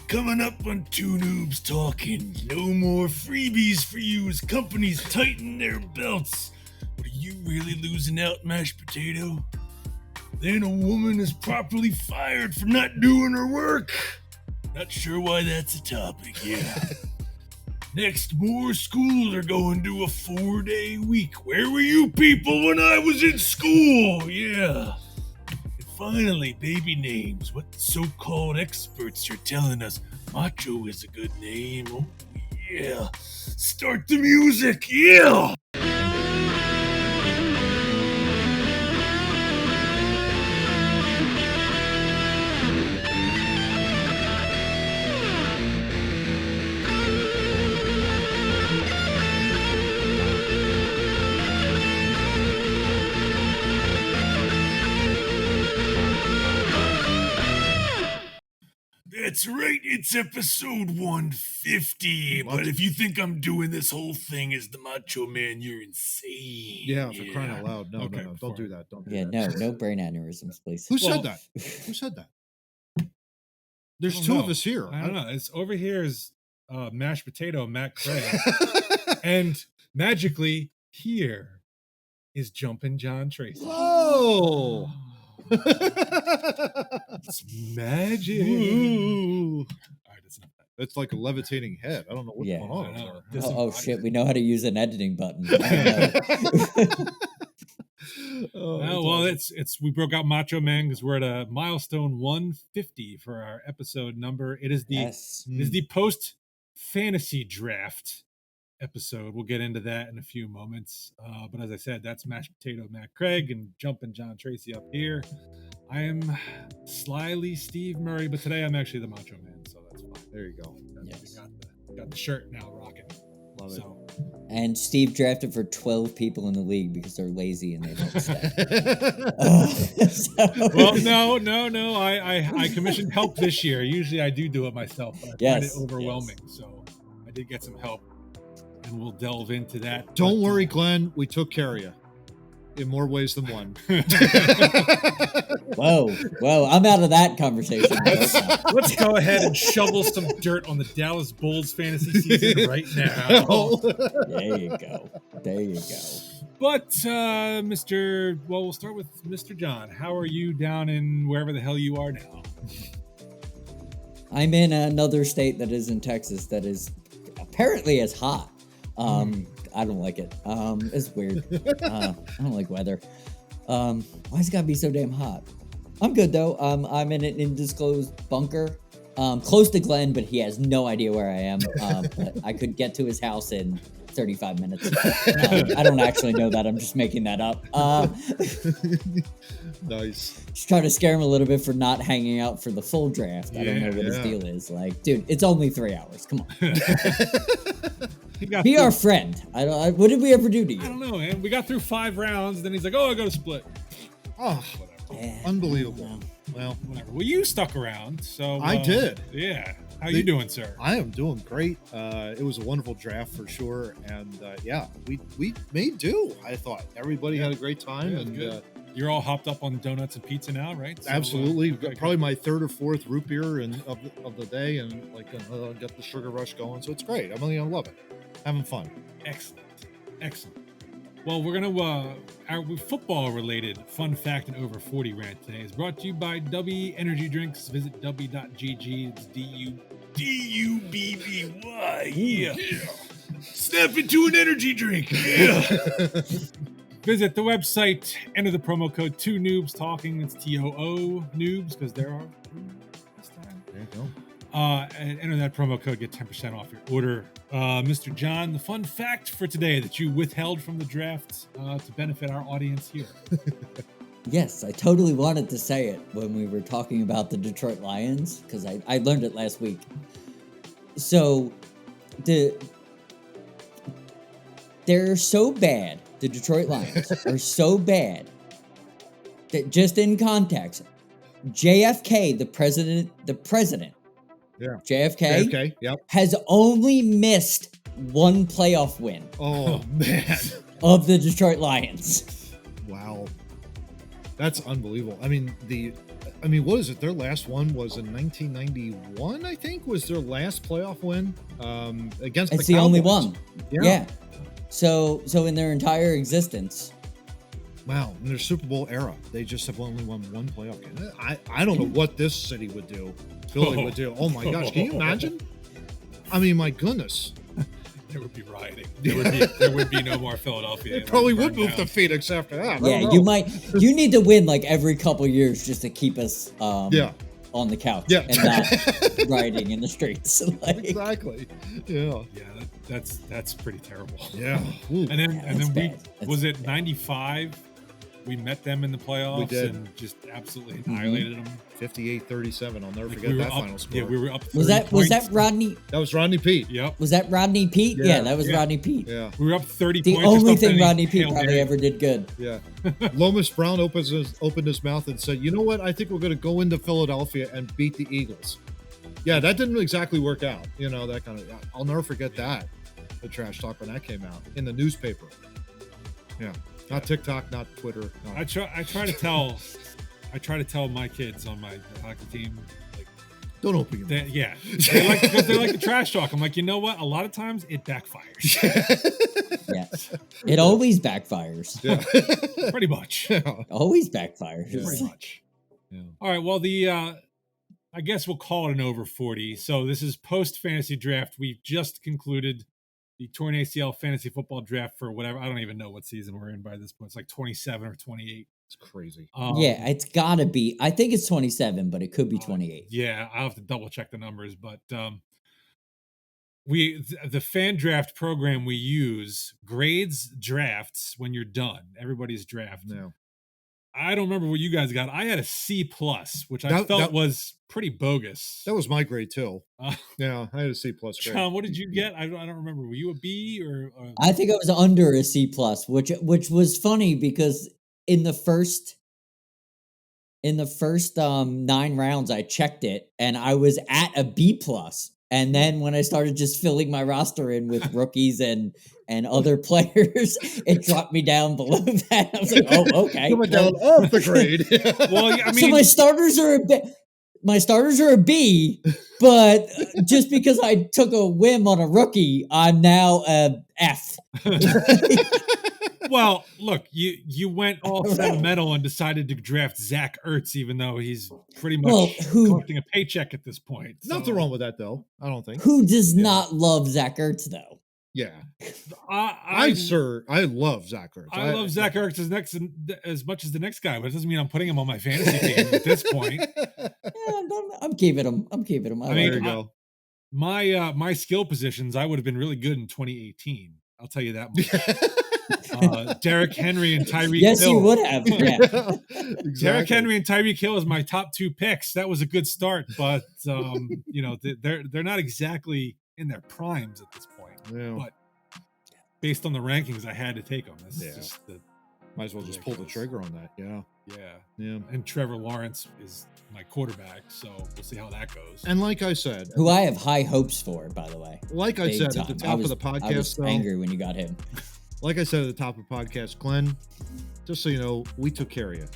Coming up on Two Noobs Talking. No more freebies for you as companies tighten their belts. But are you really losing out, mashed potato? Then a woman is properly fired for not doing her work. Not sure why that's a topic, yeah. Next, more schools are going to a 4-day week. Where were you people when I was in school? Yeah. And finally, baby names. What the so-called experts are telling us. Macho is a good name. Oh, yeah. Start the music, yeah! That's right, it's episode 150. What? But if you think I'm doing this whole thing as the Macho Man, you're insane. Yeah, for crying out loud. No, Okay, no, don't do that. Don't do Yeah, that. no brain aneurysms, please. Who Well- said that? Who said that? There's I don't two of know. us here. I don't know. It's over here is mashed potato Matt Craig, and magically here is Jumpin' John Tracy. Whoa! It's magic. Ooh. All right, that's not bad. That's like a levitating head. I don't know what's Yeah. going I on. know. there. Oh shit, we know how to use an editing button. I don't know. Oh, that's Well, awesome. it's we broke out Macho Man because we're at a milestone 150 for our episode number. It is the Yes. It is the post fantasy draft episode. We'll get into that in a few moments. But as I said, that's mashed potato Matt Craig and Jumpin' John Tracy up here. I am slyly Steve Murray, but today I'm actually the Macho Man, so that's fine. There you go. Yes. Got the shirt now rocking. Love it. So And Steve drafted for 12 people in the league because they're lazy and they don't stay. well, no. I commissioned help this year. Usually I do it myself, but I find it Yes, overwhelming. So I did get some help, and we'll delve into that. Don't But, worry, Glenn. We took care of you in more ways than one. Whoa, I'm out of that conversation. Let's go ahead and shovel some dirt on the Dallas Bulls fantasy season right now. There you go. But we'll start with Mr. John. How are you down in wherever the hell you are now? I'm in another state that is in Texas that is apparently as hot. I don't like it. It's weird. I don't like weather. Why's it gotta be so damn hot? I'm good though. I'm in an undisclosed bunker, close to Glenn, but he has no idea where I am. But I could get to his house in 35 minutes. I don't actually know that. I'm just making that up. Nice. Just trying to scare him a little bit for not hanging out for the full draft. I don't know what his Yeah. deal is. Like, dude, it's only 3 hours. Come on. He got Be through- our friend. What did we ever do to I you? don't know, man. We got through 5 rounds, then he's like, "Oh, I got to split." Oh, Whatever. Yeah. unbelievable. Well, Whatever. Well, you stuck around, so I did. Yeah. How you doing, sir? I am doing great. It was a wonderful draft for sure, and yeah, we made do. I thought everybody had a great time, Yeah, and good. You're all hopped up on donuts and pizza now, right? So, absolutely, okay, good. probably my third or fourth root beer of the day, and like got the sugar rush going. So it's great. I'm really gonna love it. Having fun. Excellent. Well, we're gonna our football related fun fact and over 40 rant today is brought to you by W Energy Drinks. Visit w.gg. It's D-U-B-B-Y, yeah. Snap into an energy drink, yeah. Visit the website. Enter the promo code 2 Noobs Talking. It's TOO Noobs because there are this time. There you go. And enter that promo code, get 10% off your order. Mr. John, the fun fact for today that you withheld from the draft to benefit our audience here. Yes, I totally wanted to say it when we were talking about the Detroit Lions because I learned it last week. So, they're so bad. The Detroit Lions are so bad that just in context, JFK, the president, Yeah. JFK Okay. Yep. has only missed one playoff win Oh man. of the Detroit Lions. Wow. That's unbelievable. I mean, I mean, what is it? Their last one was in 1991, I think, was their last playoff win against It's the the only Cowboys. one. Yeah. So in their entire existence. Wow, in their Super Bowl era, they just have only won one playoff game. I don't know what this city would do. Philly would do. Oh my gosh, can you imagine? I mean, my goodness. There would be rioting. There would be no more Philadelphia. They probably would move to Phoenix after that. Yeah, you need to win like every couple years just to keep us on the couch and not rioting in the streets. Like, exactly. Yeah. Yeah, that's pretty terrible. Yeah. And then bad. Was it 95? We met them in the playoffs. We did. And just absolutely annihilated them. 58-37. I'll never Like, forget we were that up, final score. Yeah, we were up. was that points. Rodney? That was Rodney Pete. Yep. Was that Rodney Pete? Yeah. That was Rodney Pete. Yeah. We were up 30 The points. or only something, thing and Rodney he Pete Hail probably Mary. ever did good. Yeah. Lomas Brown opened his mouth and said, "You know what? I think we're going to go into Philadelphia and beat the Eagles." Yeah, that didn't exactly work out. You know, that kind of. I'll never forget that. The trash talk when that came out in the newspaper. Yeah. Not TikTok, not Twitter. I try to tell my kids on my hockey team, like, don't open your mouth. they like the trash talk. I'm like, you know what? A lot of times it backfires. Yeah. It always backfires. Yeah. Pretty much. Always backfires. Pretty much. Yeah. All right. Well, I guess we'll call it an over 40. So this is post fantasy draft. We've just concluded the torn ACL fantasy football draft for whatever. I don't even know what season we're in by this point. It's like 27 or 28. It's crazy. Yeah, it's gotta be. I think it's 27, but it could be 28. Yeah, I'll have to double check the numbers, but the fan draft program we use grades drafts when you're done. Everybody's draft. No. I don't remember what you guys got. I had a C+, which I felt was pretty bogus. That was my grade too. Yeah, I had a C+ grade. John, what did you get? I don't remember. Were you a B or? I think I was under a C+, which was funny because in the first 9 rounds I checked it and I was at a B+. And then when I started just filling my roster in with rookies and other players, it dropped me down below that. I was like, oh, okay. You went down off the grade. Well, I mean, so my starters are a B, but just because I took a whim on a rookie, I'm now a F. Well, look, you went all sentimental and decided to draft Zach Ertz, even though he's pretty much collecting a paycheck at this point. Nothing wrong with that, though. I don't think. Who does not love Zach Ertz, though? Yeah, I love Zach Ertz. I love Zach Ertz as much as the next guy, but it doesn't mean I'm putting him on my fantasy team at this point. Yeah, I'm keeping him. I mean, there you go. My skill positions, I would have been really good in 2018. I'll tell you that much. Derrick Henry and Tyreek Yes, Hill. you would have. Yeah. Exactly. Derrick Henry and Tyreek Hill is my top 2 picks. That was a good start, but they're not exactly in their primes at this point. Yeah. But based on the rankings, I had to take them. Might as well just pull the trigger on that. Yeah. And Trevor Lawrence is my quarterback, so we'll see how that goes. And like I said, Who I have high hopes for, by the way. Like I Big said time. at the top of the podcast, I was though, angry when you got him. like I said at the top of the podcast, Glenn, just so you know, we took care of you.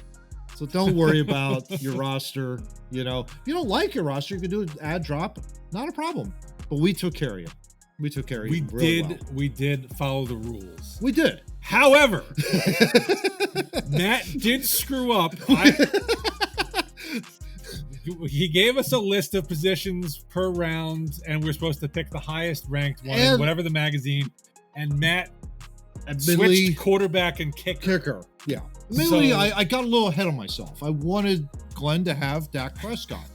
So don't worry about your roster. You know, if you don't like your roster, you can do an ad drop. Not a problem. But we took care of you. We took care of you. We did follow the rules. We did. However, Matt did screw up. He gave us a list of positions per round, and we're supposed to pick the highest ranked one, in whatever the magazine. And Matt switched quarterback and kicker. Yeah. Admittedly, I got a little ahead of myself. I wanted Glenn to have Dak Prescott.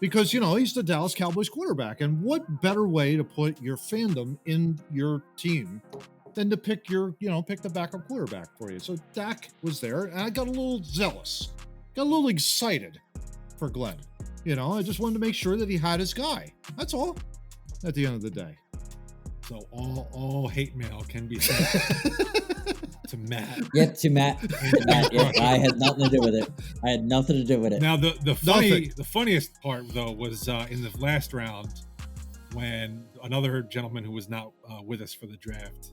Because, he's the Dallas Cowboys quarterback. And what better way to put your fandom in your team than to pick the backup quarterback for you? So Dak was there, and I got a little zealous. Got a little excited for Glenn. I just wanted to make sure that he had his guy. That's all at the end of the day. So all hate mail can be sent to Matt. Yep, to Matt. Yeah, I had nothing to do with it. Now the funniest part though was in the last round when another gentleman who was not with us for the draft,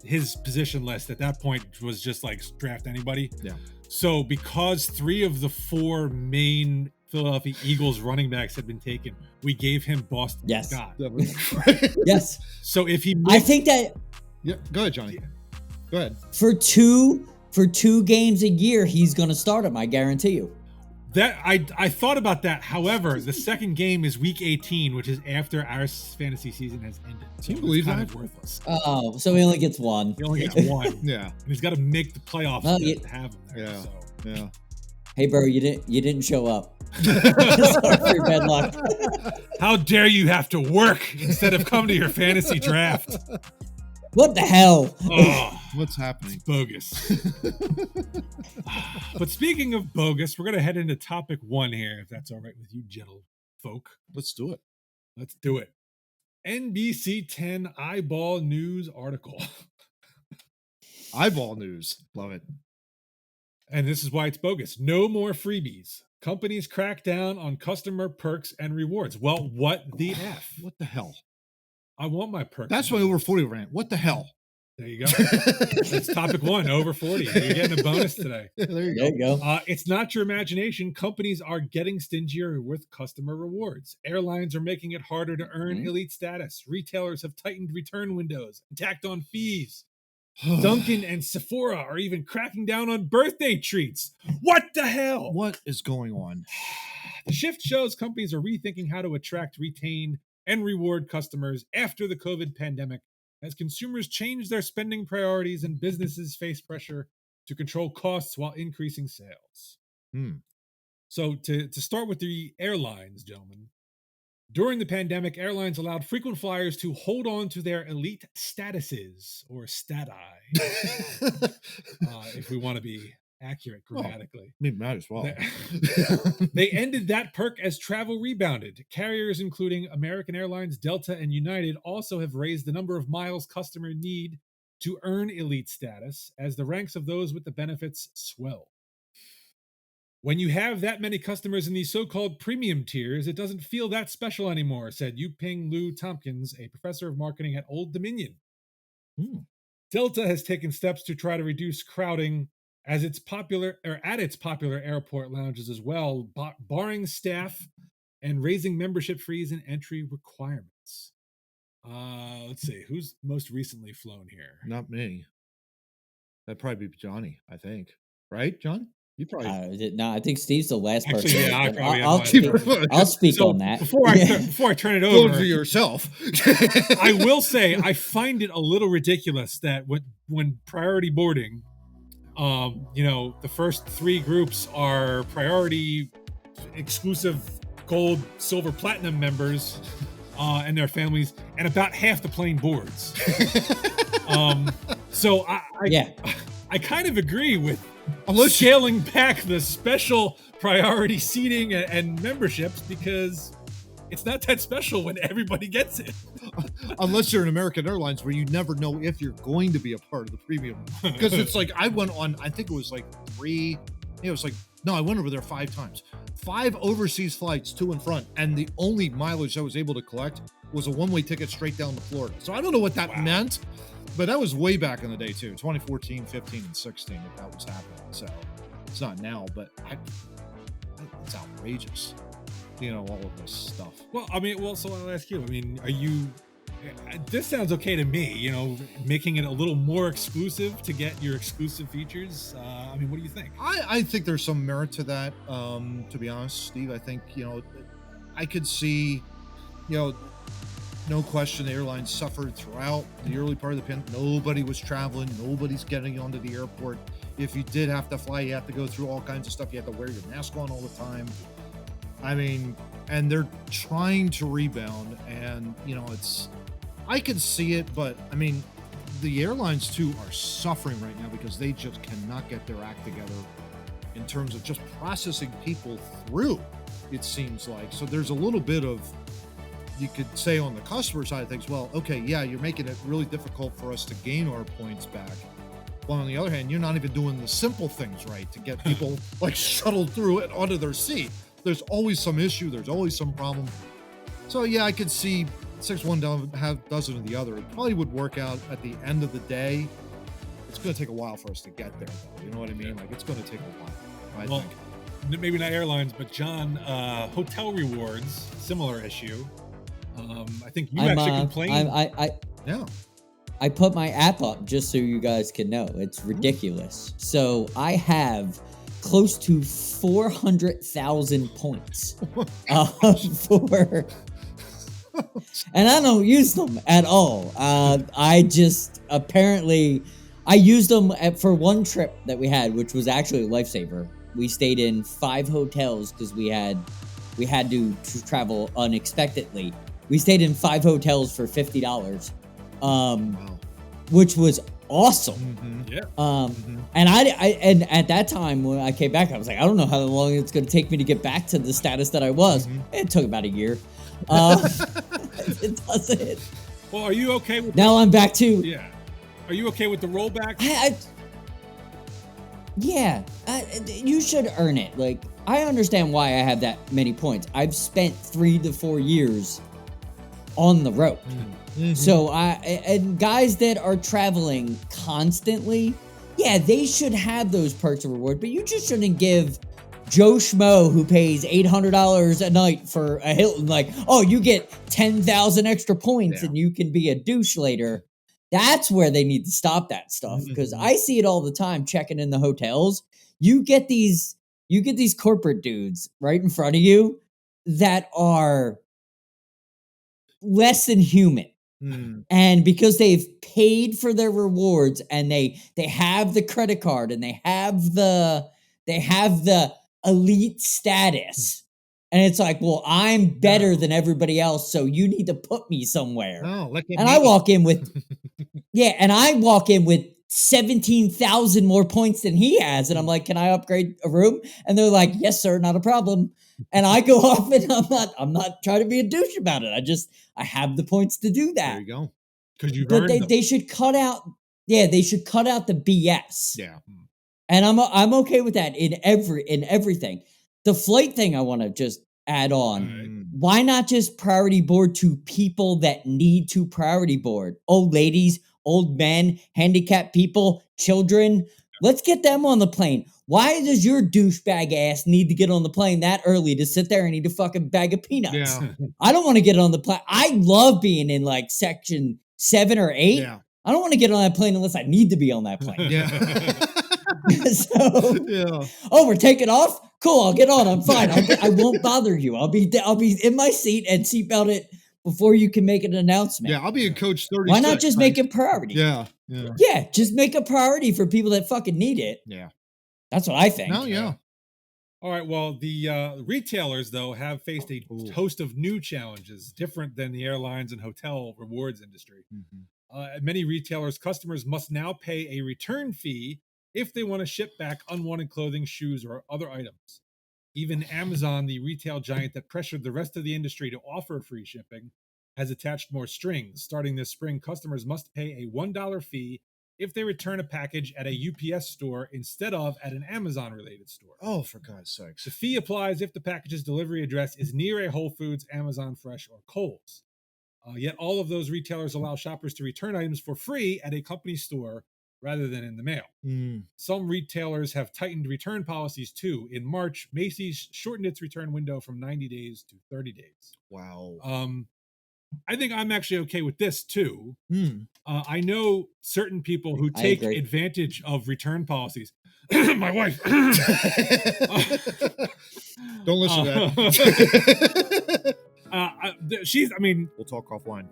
his position list at that point was just like draft anybody. Yeah. So because 3 of the 4 main Philadelphia Eagles running backs had been taken, we gave him Boston Yes. Scott. Yes. So if he I think that Yeah, go ahead, Johnny. Go ahead. for two games a year, he's going to start him. I guarantee you. that I thought about that. However, the second game is week 18, which is after our fantasy season has ended. So Can you believe it's kind that? of worthless. Oh, so he only gets one. He only gets one. Yeah. And he's got to make the playoffs Oh, to yeah. have him there. Yeah. So. Yeah. Hey, bro, you didn't show up. Sorry for your bad luck. How dare you have to work instead of come to your fantasy draft? What the hell? Oh, What's happening? bogus. But speaking of bogus, we're going to head into topic 1 here, if that's all right with you, gentle folk. Let's do it. Let's do it. NBC 10 eyeball news article. Eyeball news. Love it. And this is why it's bogus. No more freebies. Companies crack down on customer perks and rewards. Well, what the F? What the hell? I want my perks. That's and my over 40 rant. What the hell? There you go. That's topic 1, over 40. You're getting a bonus today. There you There go. you go. It's not your imagination. Companies are getting stingier with customer rewards. Airlines are making it harder to earn elite status. Retailers have tightened return windows and tacked on fees. Dunkin' and Sephora are even cracking down on birthday treats. What the hell? What is going on? The shift shows companies are rethinking how to attract, retain, and reward customers after the COVID pandemic, as consumers change their spending priorities and businesses face pressure to control costs while increasing sales. So to start with the airlines, gentlemen, during the pandemic, airlines allowed frequent flyers to hold on to their elite statuses, or stati, if we want to be accurate grammatically. I mean, might as well. They ended that perk as travel rebounded. Carriers including American Airlines, Delta, and United also have raised the number of miles customers need to earn elite status as the ranks of those with the benefits swell. When you have that many customers in these so-called premium tiers, it doesn't feel that special anymore, said Yuping Lou Tompkins, a professor of marketing at Old Dominion. Delta has taken steps to try to reduce crowding at its popular airport lounges as well, barring staff and raising membership fees and entry requirements. Let's see, who's most recently flown here? Not me. That'd probably be Johnny, I think. Right, John? You probably. No, I think Steve's the last person. Actually, yeah, I probably am I'll last speak, person. I'll speak So on that. Before I turn it Go over, to yourself. I will say I find it a little ridiculous that when priority boarding, the first 3 groups are priority exclusive gold, silver, platinum members and their families, and about half the plane boards. So I kind of agree with scaling back the special priority seating and memberships, because it's not that special when everybody gets it. Unless you're an American Airlines, where you never know if you're going to be a part of the premium. Because it's like, I went on, I think it was like 3, it was like, no, I went over there 5 times. 5 overseas flights to and front, and the only mileage I was able to collect was a one-way ticket straight down to Florida. So I don't know what that meant, but that was way back in the day too, 2014, 15, and 16, if that was happening. So it's not now, but it's outrageous, all of this stuff. Well, so I'll ask you, are you, this sounds okay to me, making it a little more exclusive to get your exclusive features. What do you think? I think there's some merit to that, to be honest, Steve. I think, I could see, no question, the airlines suffered throughout the early part of the pandemic. Nobody was traveling. Nobody's getting onto the airport. If you did have to fly, you have to go through all kinds of stuff. You have to wear your mask on all the time. And they're trying to rebound, and, I could see it, but the airlines too are suffering right now because they just cannot get their act together in terms of just processing people through, it seems like. So there's a little bit of, you could say on the customer side of things, well, okay, yeah, you're making it really difficult for us to gain our points back. But on the other hand, you're not even doing the simple things right to get people shuttled through it onto their seat. There's always some issue. There's always some problem. So yeah, I could see 6 one down, half dozen of the other. It probably would work out at the end of the day. It's going to take a while for us to get there, though. You know what I mean? Like, it's going to take a while, I think. Maybe not airlines, but John, hotel rewards, similar issue. I think you actually complained. I put my app up just so you guys can know. It's ridiculous. So I have close to 400,000 points for, and I don't use them at all. I just apparently I used them for one trip that we had, which was actually a lifesaver. We stayed in 5 hotels because we had to travel unexpectedly. We stayed in 5 hotels for $50, which was awesome. And and at that time when I came back, I was like, I don't know how long it's going to take me to get back to the status that I was. It took about a year. It doesn't. Well, are you okay with now? I'm back to Are you okay with the rollback? You should earn it. Like, I understand why I have that many points. I've spent 3 to 4 years on the road. So and guys that are traveling constantly, they should have those perks of reward, but you just shouldn't give Joe Schmo who pays $800 a night for a Hilton, like, oh, you get 10,000 extra points and you can be a douche later. That's where they need to stop that stuff, because I see it all the time checking in the hotels. You get these corporate dudes right in front of you that are less than human. And because they've paid for their rewards and they have the credit card and they have the elite status, and it's like, well, I'm better than everybody else, so you need to put me somewhere. I walk in with 17,000 more points than he has, and I'm like, can I upgrade a room? And they're like, yes, sir, not a problem. And I go off, and I'm not trying to be a douche about it. I have the points to do that. There you go. But they should cut out. They should cut out the BS. Yeah. And I'm okay with that in everything. The flight thing I want to just add on. Why not just priority board to people that need to priority board? Old ladies, old men, handicapped people, children. Let's get them on the plane. Why does your douchebag ass need to get on the plane that early to sit there and eat a fucking bag of peanuts? Yeah. I don't want to get on the plane. I love being in like section 7 or 8. Yeah. I don't want to get on that plane unless I need to be on that plane. Oh, we're taking off? Cool, I'll get on. I'm fine. I won't bother you. I'll be in my seat and seatbelt it before you can make an announcement. Yeah, I'll be in coach 36. Why not just make it priority? Yeah. Just make a priority for people that fucking need it. Yeah. That's what I think. No, yeah. All right, well, the retailers, though, have faced a host of new challenges, different than the airlines and hotel rewards industry. At many retailers, customers must now pay a return fee if they want to ship back unwanted clothing, shoes, or other items. Even Amazon, the retail giant that pressured the rest of the industry to offer free shipping, has attached more strings. Starting this spring, customers must pay a $1 fee if they return a package at a UPS store instead of at an Amazon-related store. Oh, for God's sakes. The fee applies if the package's delivery address is near a Whole Foods, Amazon Fresh, or Kohl's. Yet all of those retailers allow shoppers to return items for free at a company store rather than in the mail. Some retailers have tightened return policies too. In March, Macy's shortened its return window from 90 days to 30 days. Wow. I think I'm actually okay with this too. I know certain people who take advantage of return policies. My wife. Don't listen to that. We'll talk offline.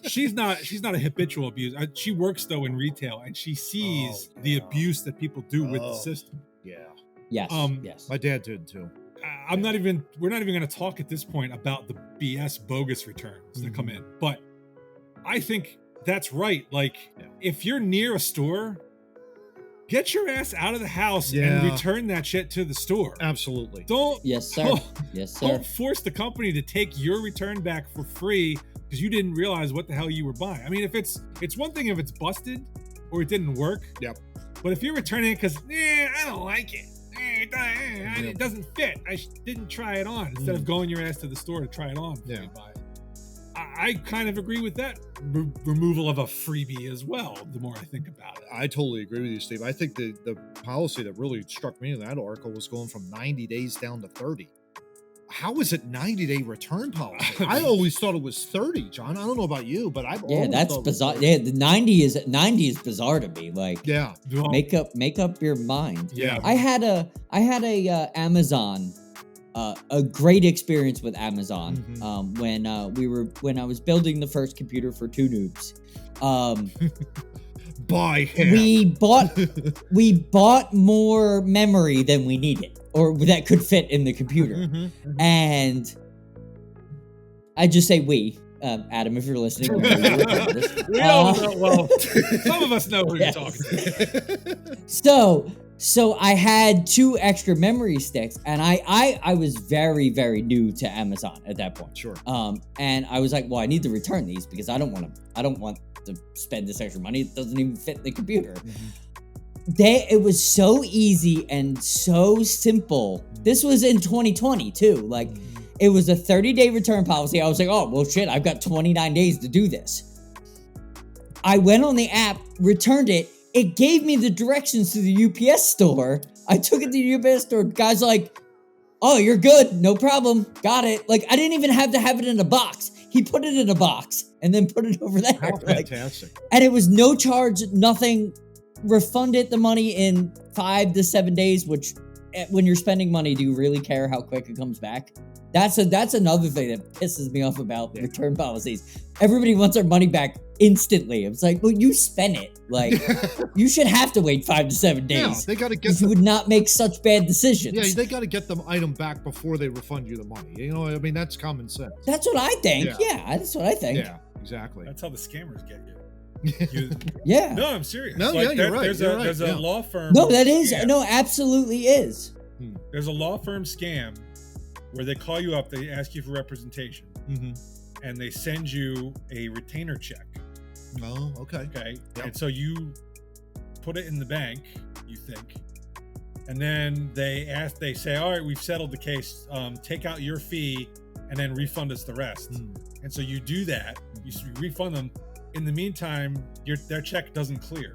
she's not a habitual abuser. She works though in retail, and she sees the abuse that people do with the system. Yeah. Yes. Yes. My dad did too. We're not even going to talk at this point about the BS bogus returns that come in, but I think that's right. Like, if you're near a store, get your ass out of the house and return that shit to the store. Absolutely. Yes, sir. Don't force the company to take your return back for free because you didn't realize what the hell you were buying. I mean, if it's one thing if it's busted or it didn't work. Yep. But if you're returning it because I don't like it. It doesn't fit. I didn't try it on. Instead of going your ass to the store to try it on before you buy it. I kind of agree with that removal of a freebie as well, the more I think about it. I totally agree with you, Steve. I think the policy that really struck me in that article was going from 90 days down to 30. How is it 90-day return policy? I always thought it was 30, John. I don't know about you, but I've always that's thought it was bizarre. 30. Yeah, the 90 is bizarre to me. Like, Yeah. Well, make up your mind. Yeah. I had a Amazon, a great experience with Amazon. Mhm. When I was building the first computer for Two Noobs. By hand. We bought more memory than we needed, or that could fit in the computer. Mhm. And I just say we, Adam, if you're listening. You know you're recording this. we all know. Well, some of us know who Yes. you're talking to. So I had 2 extra memory sticks, and I was very, very new to Amazon at that point. Sure. And I was like, well, I need to return these because I don't want to spend this extra money. It doesn't even fit the computer. Mhm. It was so easy and so simple. This was in 2020 too. Like, it was a 30-day return policy. I was like, oh, well, shit, I've got 29 days to do this. I went on the app, returned it. It gave me the directions to the UPS store. I took it to the UPS store. Guy's like, oh, you're good. No problem. Got it. Like, I didn't even have to have it in a box. He put it in a box and then put it over there. How Like, fantastic. and it was no charge, nothing. Refunded the money in 5 to 7 days, which when you're spending money, do you really care how quick it comes back? That's another thing that pisses me off about return policies. Everybody wants their money back instantly. It's like, well, you spent it. Like, you should have to wait 5 to 7 days. Yeah, they got to get you would not make such bad decisions. Yeah, they got to get the item back before they refund you the money. You know, I mean, that's common sense. That's what I think. Yeah, that's what I think. Yeah, exactly. That's how the scammers get you. Yeah. No, I'm serious. No, Like, you're right. There's a law firm. No, that is scam. no, absolutely is. There's a law firm scam where they call you up, they ask you for representation, and they send you a retainer check. Oh, okay. Okay. Yep. And so you put it in the bank, you think, and then they say, all right, we've settled the case. Take out your fee and then refund us the rest. And so you do that. You refund them. In the meantime, their check doesn't clear.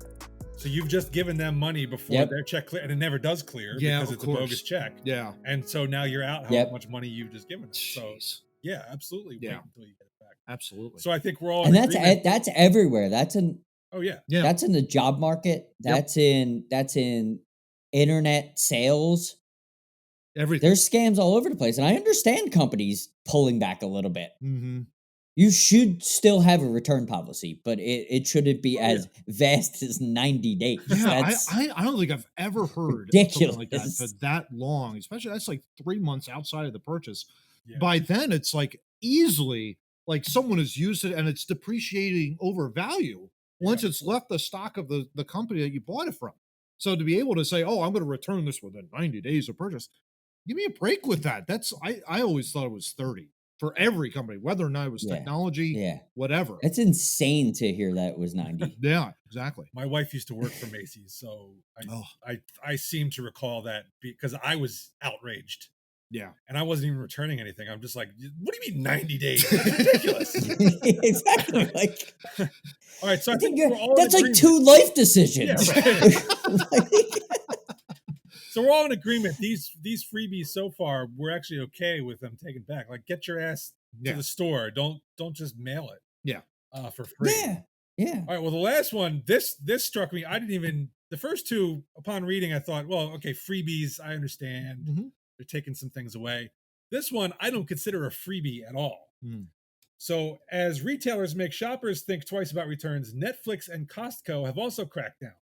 So you've just given them money before their check clear, and it never does clear because it's a bogus check. Yeah. And so now you're out how much money you've just given them. So Jeez. yeah, absolutely. Yeah. Wait until you get it back. Absolutely. So I think we're all And in agreement. that's everywhere. That's in Yeah. that's in the job market. That's in internet sales. Everything. There's scams all over the place, and I understand companies pulling back a little bit. Mm-hmm. You should still have a return policy, but it shouldn't be as vast as 90 days. Yeah, That's I don't think I've ever heard of something like that ridiculous. for that long. Especially that's like 3 months outside of the purchase. Yeah. By then, it's like easily like someone has used it and it's depreciating over value once it's left the stock of the company that you bought it from. So to be able to say, "Oh, I'm going to return this within 90 days of purchase," give me a break with that. That's I always thought it was 30 for every company, whether or not it was technology, whatever. It's insane to hear that it was 90. Yeah, exactly. My wife used to work for Macy's, so I seem to recall that because I was outraged. Yeah. And I wasn't even returning anything. I'm just like, what do you mean 90 days? That's ridiculous. Exactly. Like, all right, so I think we're all that's in like agreement. 2 life decisions. Yeah, so we're all in agreement. These freebies so far, we're actually okay with them taken back. Like, get your ass to the store. Don't just mail it. Yeah. For free. Yeah. All right. Well, the last one, this struck me. I didn't even the first 2 upon reading. I thought, well, okay, freebies. I understand. They're taking some things away. This one, I don't consider a freebie at all. So, as retailers make shoppers think twice about returns, Netflix and Costco have also cracked down.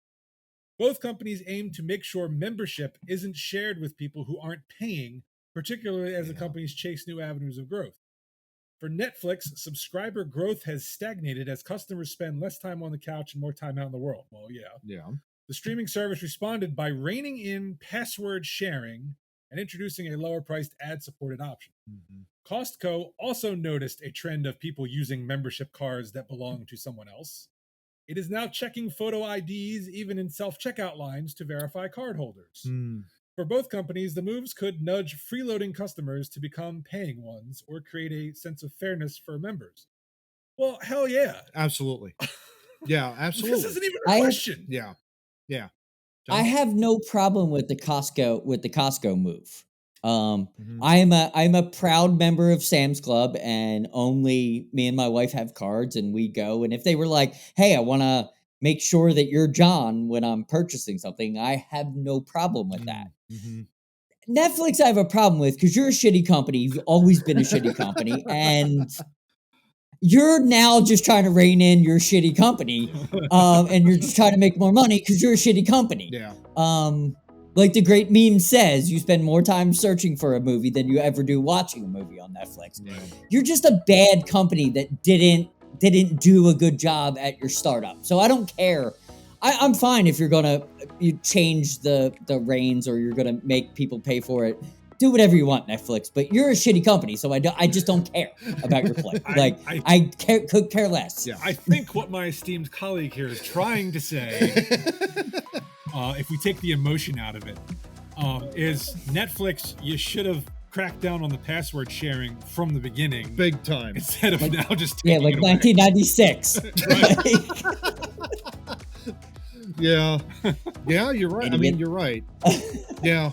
Both companies aim to make sure membership isn't shared with people who aren't paying, particularly as the companies chase new avenues of growth. For Netflix, subscriber growth has stagnated as customers spend less time on the couch and more time out in the world. Well, yeah. The streaming service responded by reining in password sharing and introducing a lower-priced ad-supported option. Costco also noticed a trend of people using membership cards that belong to someone else. It is now checking photo IDs even in self-checkout lines to verify cardholders. For both companies, the moves could nudge freeloading customers to become paying ones or create a sense of fairness for members. Well, hell yeah. Absolutely. Yeah, This absolutely. isn't even I a have- question. Yeah. Yeah. I John? have no problem with the Costco move. Mhm. I'm a proud member of Sam's Club, and only me and my wife have cards, and we go. And if they were like, "Hey, I want to make sure that you're John when I'm purchasing something," I have no problem with that. Mhm. Netflix, I have a problem with because you're a shitty company. You've always been a shitty company, and you're now just trying to rein in your shitty company, and you're just trying to make more money because you're a shitty company. Yeah. Like the great meme says, you spend more time searching for a movie than you ever do watching a movie on Netflix. Yeah. You're just a bad company that didn't do a good job at your startup. So I don't care. I'm fine if you're gonna you change the reins or you're gonna make people pay for it. Do whatever you want, Netflix. But you're a shitty company, so I just don't care about your play. Could care less. Yeah. I think what my esteemed colleague here is trying to say, if we take the emotion out of it, is Netflix, you should have cracked down on the password sharing from the beginning Big time. instead of now just Yeah, taking like it away. 1996. Yeah. Yeah, you're right. I mean, Idiot. you're right. Yeah.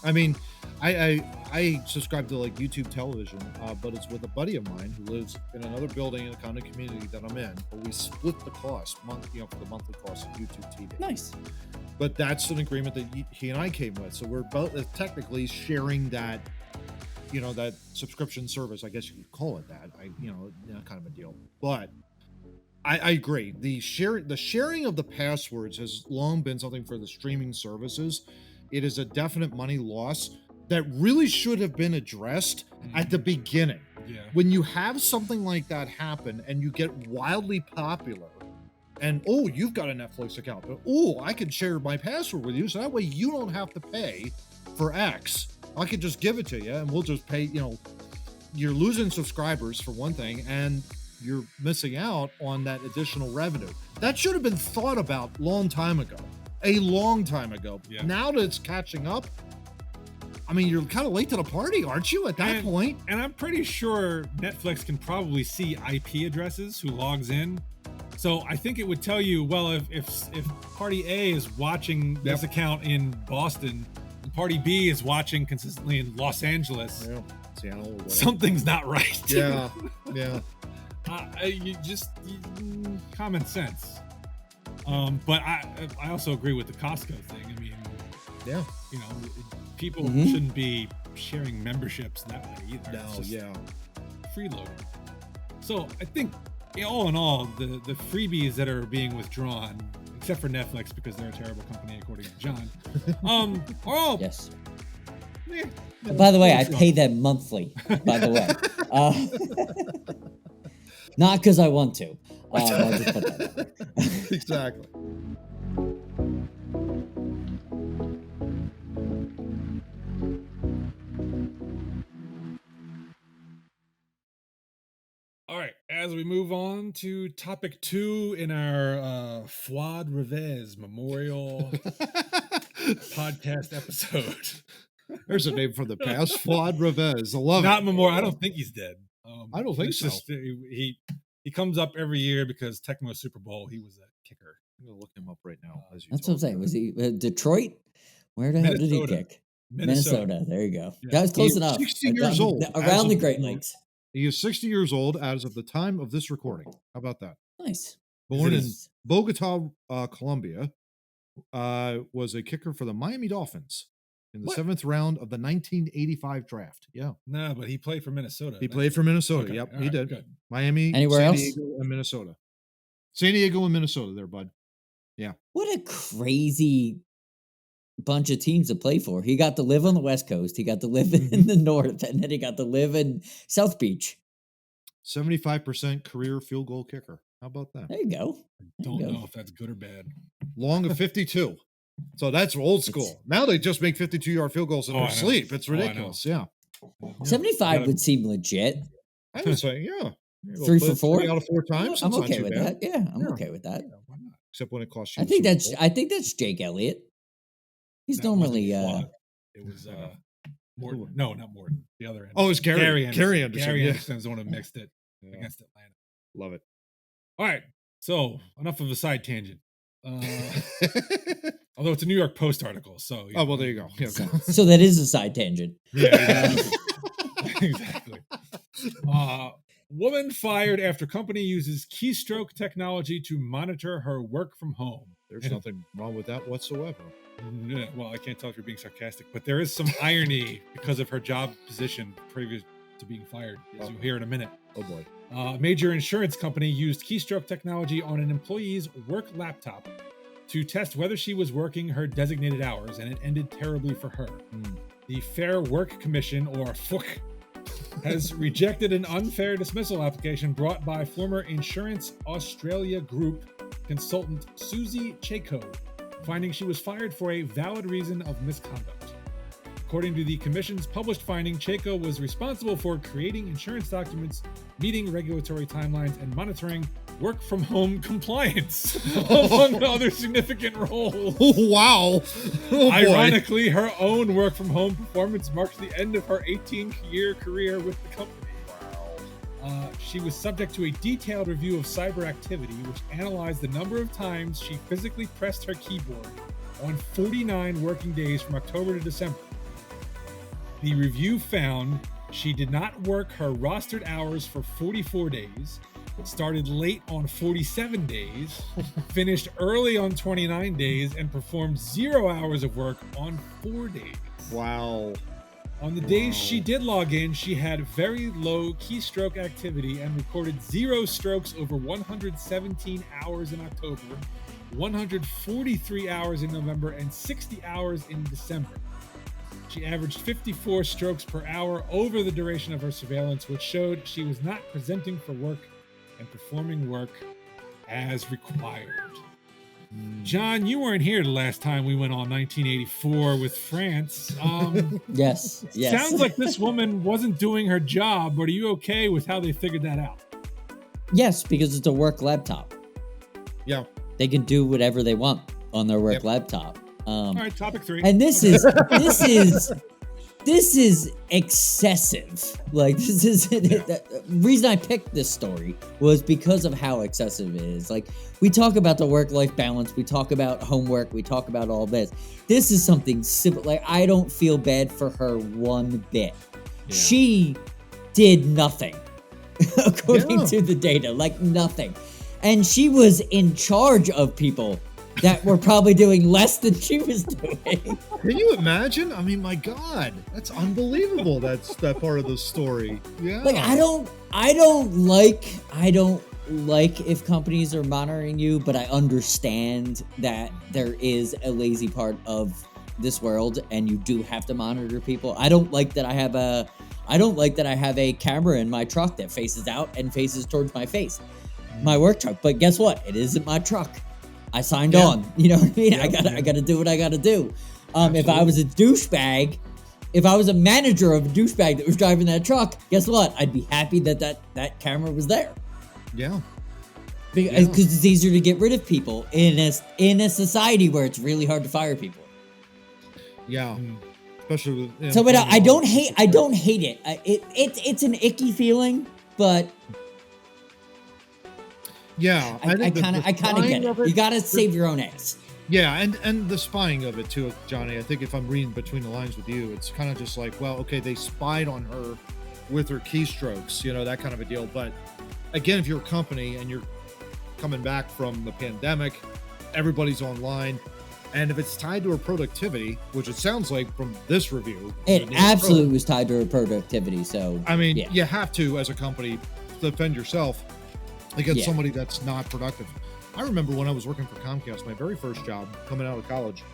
I mean, I subscribe to like YouTube television, but it's with a buddy of mine who lives in another building in the kind of community that I'm in. But we split the cost, for the monthly cost of YouTube TV. Nice. But that's an agreement that he and I came with. So we're both technically sharing that, that subscription service. I guess you could call it that. Kind of a deal. But I agree. The sharing of the passwords has long been something for the streaming services. It is a definite money loss that really should have been addressed at the beginning. Yeah. When you have something like that happen and you get wildly popular, and you've got a Netflix account, but I can share my password with you, so that way you don't have to pay for X. I could just give it to you, and we'll just pay. You're losing subscribers for one thing, and you're missing out on that additional revenue. That should have been thought about a long time ago. Yeah. Now that it's catching up, I mean, you're kind of late to the party, aren't you, at that point? And I'm pretty sure Netflix can probably see IP addresses who logs in. So I think it would tell you, well, if party A is watching this account in Boston and party B is watching consistently in Los Angeles, Seattle, or whatever. something's not right. Yeah. Common sense. But I also agree with the Costco thing. I mean, Yeah. People Mhm. shouldn't be sharing memberships that way either. No, It's just yeah. freeloading. So I think, all in all, the freebies that are being withdrawn, except for Netflix because they're a terrible company according to John, are all Yes. eh, By the way, I withdrawn. pay them monthly. By the way, not because I want to. I'll just put that out. Exactly. All right, as we move on to topic 2 in our Fouad Revez Memorial podcast episode. There's a name for the past. Fuad Revez. I love Not it. Memorial. I don't think he's dead. I don't think it's so. just, he comes up every year because Tecmo Super Bowl, he was a kicker. I'm going to look him up right now. As you That's what I'm talk saying. about Was it. he Detroit? Where the hell did he Minnesota. kick? Minnesota. There you go. Yeah. That was close He was enough. 60 years old as Around the of Great the- Lakes. He is 60 years old as of the time of this recording. How about that? Nice. Born in Nice. Bogota, Colombia, was a kicker for the Miami Dolphins in the What? 7th round of the 1985 draft. Yeah, No, but he played for Minnesota. he played for Minnesota. Okay, Yep, all he right, did. good. Miami, Anywhere San else? Diego, and Minnesota. San Diego and Minnesota there, bud. What a crazy bunch of teams to play for. He got to live on the West Coast. He got to live in the North, and then he got to live in South Beach. 75% career field goal kicker. How about that? There you go. Don't There you go. know if that's good or bad. Long of 52. So that's old school. Now they just make 52-yard field goals in Oh, I their know. sleep. It's Oh, I know. ridiculous. Yeah. 75 Yeah. would seem legit. I would say, yeah. You go 3 for play 4? 3 out of 4 times. I'm That's not okay too with bad. that. Yeah, I'm Yeah. okay with that. Yeah, why not? Except when it costs you. I the think Super that's Bowl. I think that's Jake Elliott. He's That wasn't normally Fouad. It was Morton. No, not Morton. The other end. Oh, it's Gary. Gary Anderson. Gary Yeah. Anderson's the one who mixed it Yeah. against Atlanta. Love it. All right. So enough of a side tangent. Although it's a New York Post article, so Oh, well, there you go. Yeah. So that is a side tangent. Yeah, exactly. Woman fired after company uses keystroke technology to monitor her work from home. There's nothing wrong with that whatsoever. Well, I can't tell if you're being sarcastic, but there is some irony because of her job position previous to being fired, as you'll hear in a minute. Oh boy. A major insurance company used keystroke technology on an employee's work laptop to test whether she was working her designated hours, and it ended terribly for her. The Fair Work Commission, or FWC, has rejected an unfair dismissal application brought by former Insurance Australia Group consultant Susie Chayco, finding she was fired for a valid reason of misconduct. According to the Commission's published finding, Chayco was responsible for creating insurance documents, meeting regulatory timelines, and monitoring work-from-home compliance, among other significant roles. Wow. Oh, ironically, her own work-from-home performance marks the end of her 18-year career with the company. She was subject to a detailed review of cyber activity, which analyzed the number of times she physically pressed her keyboard on 49 working days from October to December. The review found she did not work her rostered hours for 44 days, started late on 47 days, finished early on 29 days, and performed 0 hours of work on 4 days. Wow. On the days she did log in, she had very low keystroke activity and recorded 0 strokes over 117 hours in October, 143 hours in November, and 60 hours in December. She averaged 54 strokes per hour over the duration of her surveillance, which showed she was not presenting for work and performing work as required. John, you weren't here the last time we went on 1984 with France. Yes. Sounds like this woman wasn't doing her job, but are you okay with how they figured that out? Yes, because it's a work laptop. Yeah. They can do whatever they want on their work laptop. All right, topic 3. And this is excessive. Like, this is the reason I picked this story was because of how excessive it is. Like, we talk about the work-life balance, we talk about homework, we talk about all this. This is something simple. Like, I don't feel bad for her one bit. Yeah. She did nothing, according to the data. Like, nothing. And she was in charge of people that were probably doing less than she was doing. Can you imagine? I mean, my God, that's unbelievable. That's that part of the story. Yeah. Like, I don't like if companies are monitoring you, but I understand that there is a lazy part of this world and you do have to monitor people. I don't like that I have a camera in my truck that faces out and faces towards my face. My work truck. But guess what? It isn't my truck. I signed on, you know what I mean? I gotta do what I gotta do. If I was a douchebag, if I was a manager of a douchebag that was driving that truck, guess what? I'd be happy that camera was there. Yeah. Because it's easier to get rid of people in a society where it's really hard to fire people. Yeah. Especially with, so, but I don't hate it. It's an icky feeling, but yeah, I kind of get it. You gotta save your own ass. Yeah, and the spying of it too, Johnny. I think if I'm reading between the lines with you, it's kind of just like, well, okay, they spied on her with her keystrokes, you know, that kind of a deal. But again, if you're a company and you're coming back from the pandemic, everybody's online, and if it's tied to her productivity, which it sounds like from this review, it absolutely was tied to her productivity. So I mean, you have to, as a company, defend yourself against somebody that's not productive. I remember when I was working for Comcast, my very first job coming out of college,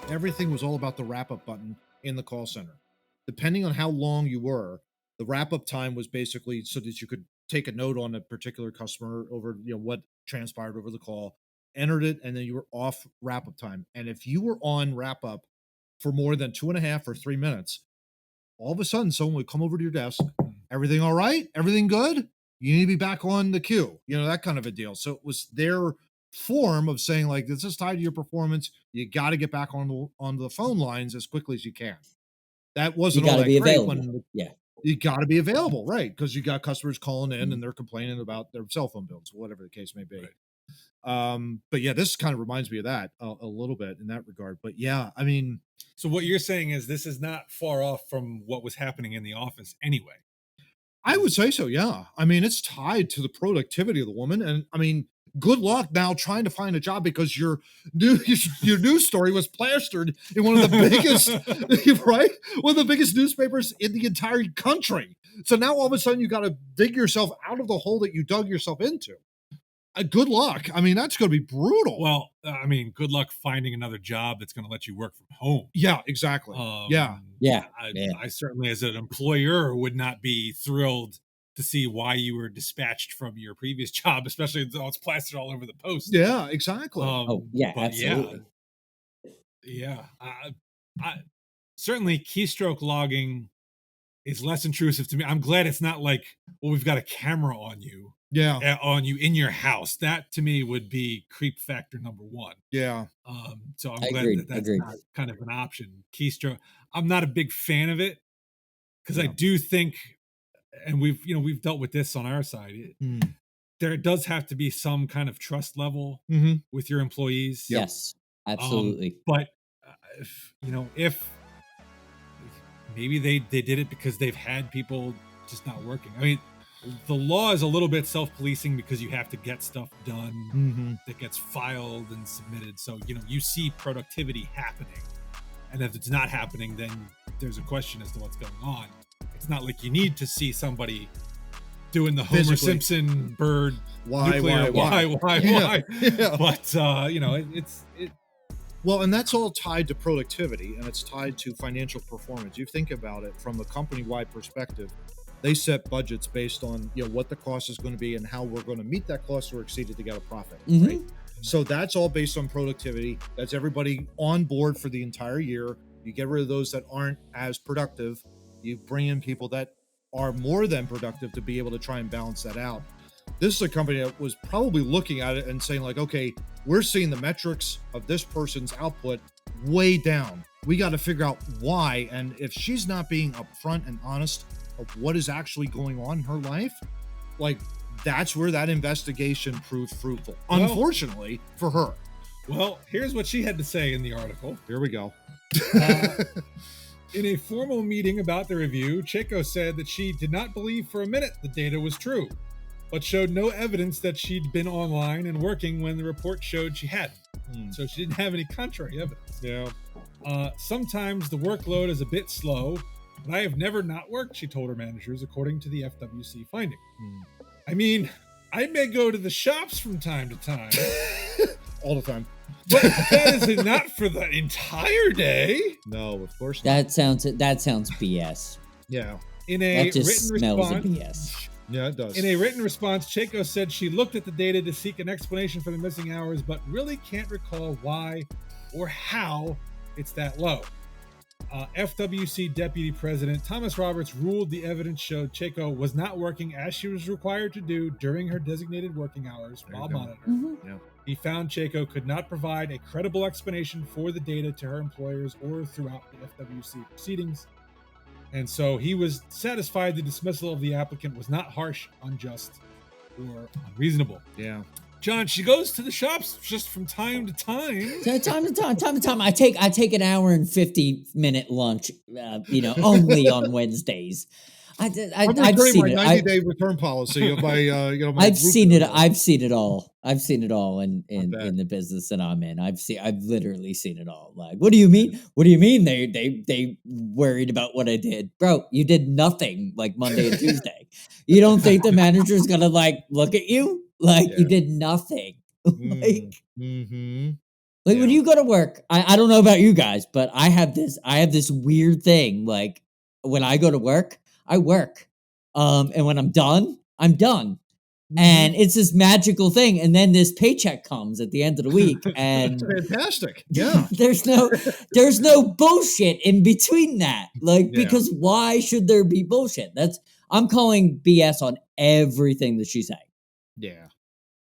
everything was all about the wrap-up button in the call center. Depending on how long you were, the wrap-up time was basically so that you could take a note on a particular customer over, you know, what transpired over the call, entered it, and then you were off wrap-up time. And if you were on wrap-up for more than 2.5 or 3 minutes, all of a sudden someone would come over to your desk. Everything all right? Everything good? You need to be back on the queue, you know, that kind of a deal. So it was their form of saying, like, this is tied to your performance. You got to get back on the phone lines as quickly as you can. That wasn't all that great when You got to be available, right? Because you got customers calling in and they're complaining about their cell phone bills, whatever the case may be. Right. But yeah, this kind of reminds me of that a little bit in that regard. But yeah, I mean, So what you're saying is this is not far off from what was happening in the office anyway. I would say so. Yeah, I mean, it's tied to the productivity of the woman, and I mean, good luck now trying to find a job because your news story was plastered in one of the biggest, right? One of the biggest newspapers in the entire country. So now all of a sudden you got to dig yourself out of the hole that you dug yourself into. Good luck. I mean, that's going to be brutal. Well, I mean, good luck finding another job that's going to let you work from home. Yeah, exactly. Yeah. I certainly, as an employer, would not be thrilled to see why you were dispatched from your previous job, especially though it's plastered all over the post. Yeah, exactly. Absolutely. Yeah. I certainly keystroke logging is less intrusive to me. I'm glad it's not like, well, we've got a camera on you. Yeah. On you in your house. That to me would be creep factor number one. Yeah. So I'm glad that's not kind of an option. Keystroke. I'm not a big fan of it because I do think, and we've dealt with this on our side. There does have to be some kind of trust level with your employees. Yes, absolutely. But if maybe they did it because they've had people just not working. I mean, the law is a little bit self-policing because you have to get stuff done that gets filed and submitted. So, you see productivity happening. And if it's not happening, then there's a question as to what's going on. It's not like you need to see somebody doing the Homer Simpson bird. Why? Yeah. But, well, and that's all tied to productivity and it's tied to financial performance. You think about it from a company-wide perspective. They set budgets based on what the cost is going to be and how we're going to meet that cost or exceed it to get a profit. Right? So that's all based on productivity. That's everybody on board for the entire year. You get rid of those that aren't as productive. You bring in people that are more than productive to be able to try and balance that out. This is a company that was probably looking at it and saying like, okay, we're seeing the metrics of this person's output way down. We got to figure out why. And if she's not being upfront and honest of what is actually going on in her life, like that's where that investigation proved fruitful, unfortunately for her. Well, here's what she had to say in the article. Here we go. In a formal meeting about the review, Chaco said that she did not believe for a minute the data was true, but showed no evidence that she'd been online and working when the report showed she hadn't. So she didn't have any contrary evidence. Yeah. Sometimes the workload is a bit slow, but I have never not worked, she told her managers, according to the FWC finding. I mean, I may go to the shops from time to time. All the time. But that is not for the entire day. No, of course not. That sounds BS. Yeah. That just smells of BS. Yeah, it does. In a written response, Chaco said she looked at the data to seek an explanation for the missing hours, but really can't recall why or how it's that low. FWC Deputy President Thomas Roberts ruled the evidence showed Chaco was not working as she was required to do during her designated working hours while monitoring. Yeah. He found Chaco could not provide a credible explanation for the data to her employers or throughout the FWC proceedings. And so he was satisfied the dismissal of the applicant was not harsh, unjust, or unreasonable. Yeah. John, she goes to the shops just from time to time. Time to time. I take an hour and 50-minute lunch, only on Wednesdays. I've seen it. 90-day return policy of my, I've seen it. I've seen it all. I've seen it all in the business that I'm in. I've literally seen it all. Like, what do you mean? What do you mean they worried about what I did, bro? You did nothing like Monday and Tuesday. You don't think the manager's gonna like look at you? Like you did nothing. When you go to work, I don't know about you guys, but I have this weird thing. Like when I go to work, I work. And when I'm done, I'm done. And it's this magical thing. And then this paycheck comes at the end of the week. And fantastic. Yeah. there's no bullshit in between that. Like, because why should there be bullshit? I'm calling BS on everything that she's saying. Yeah.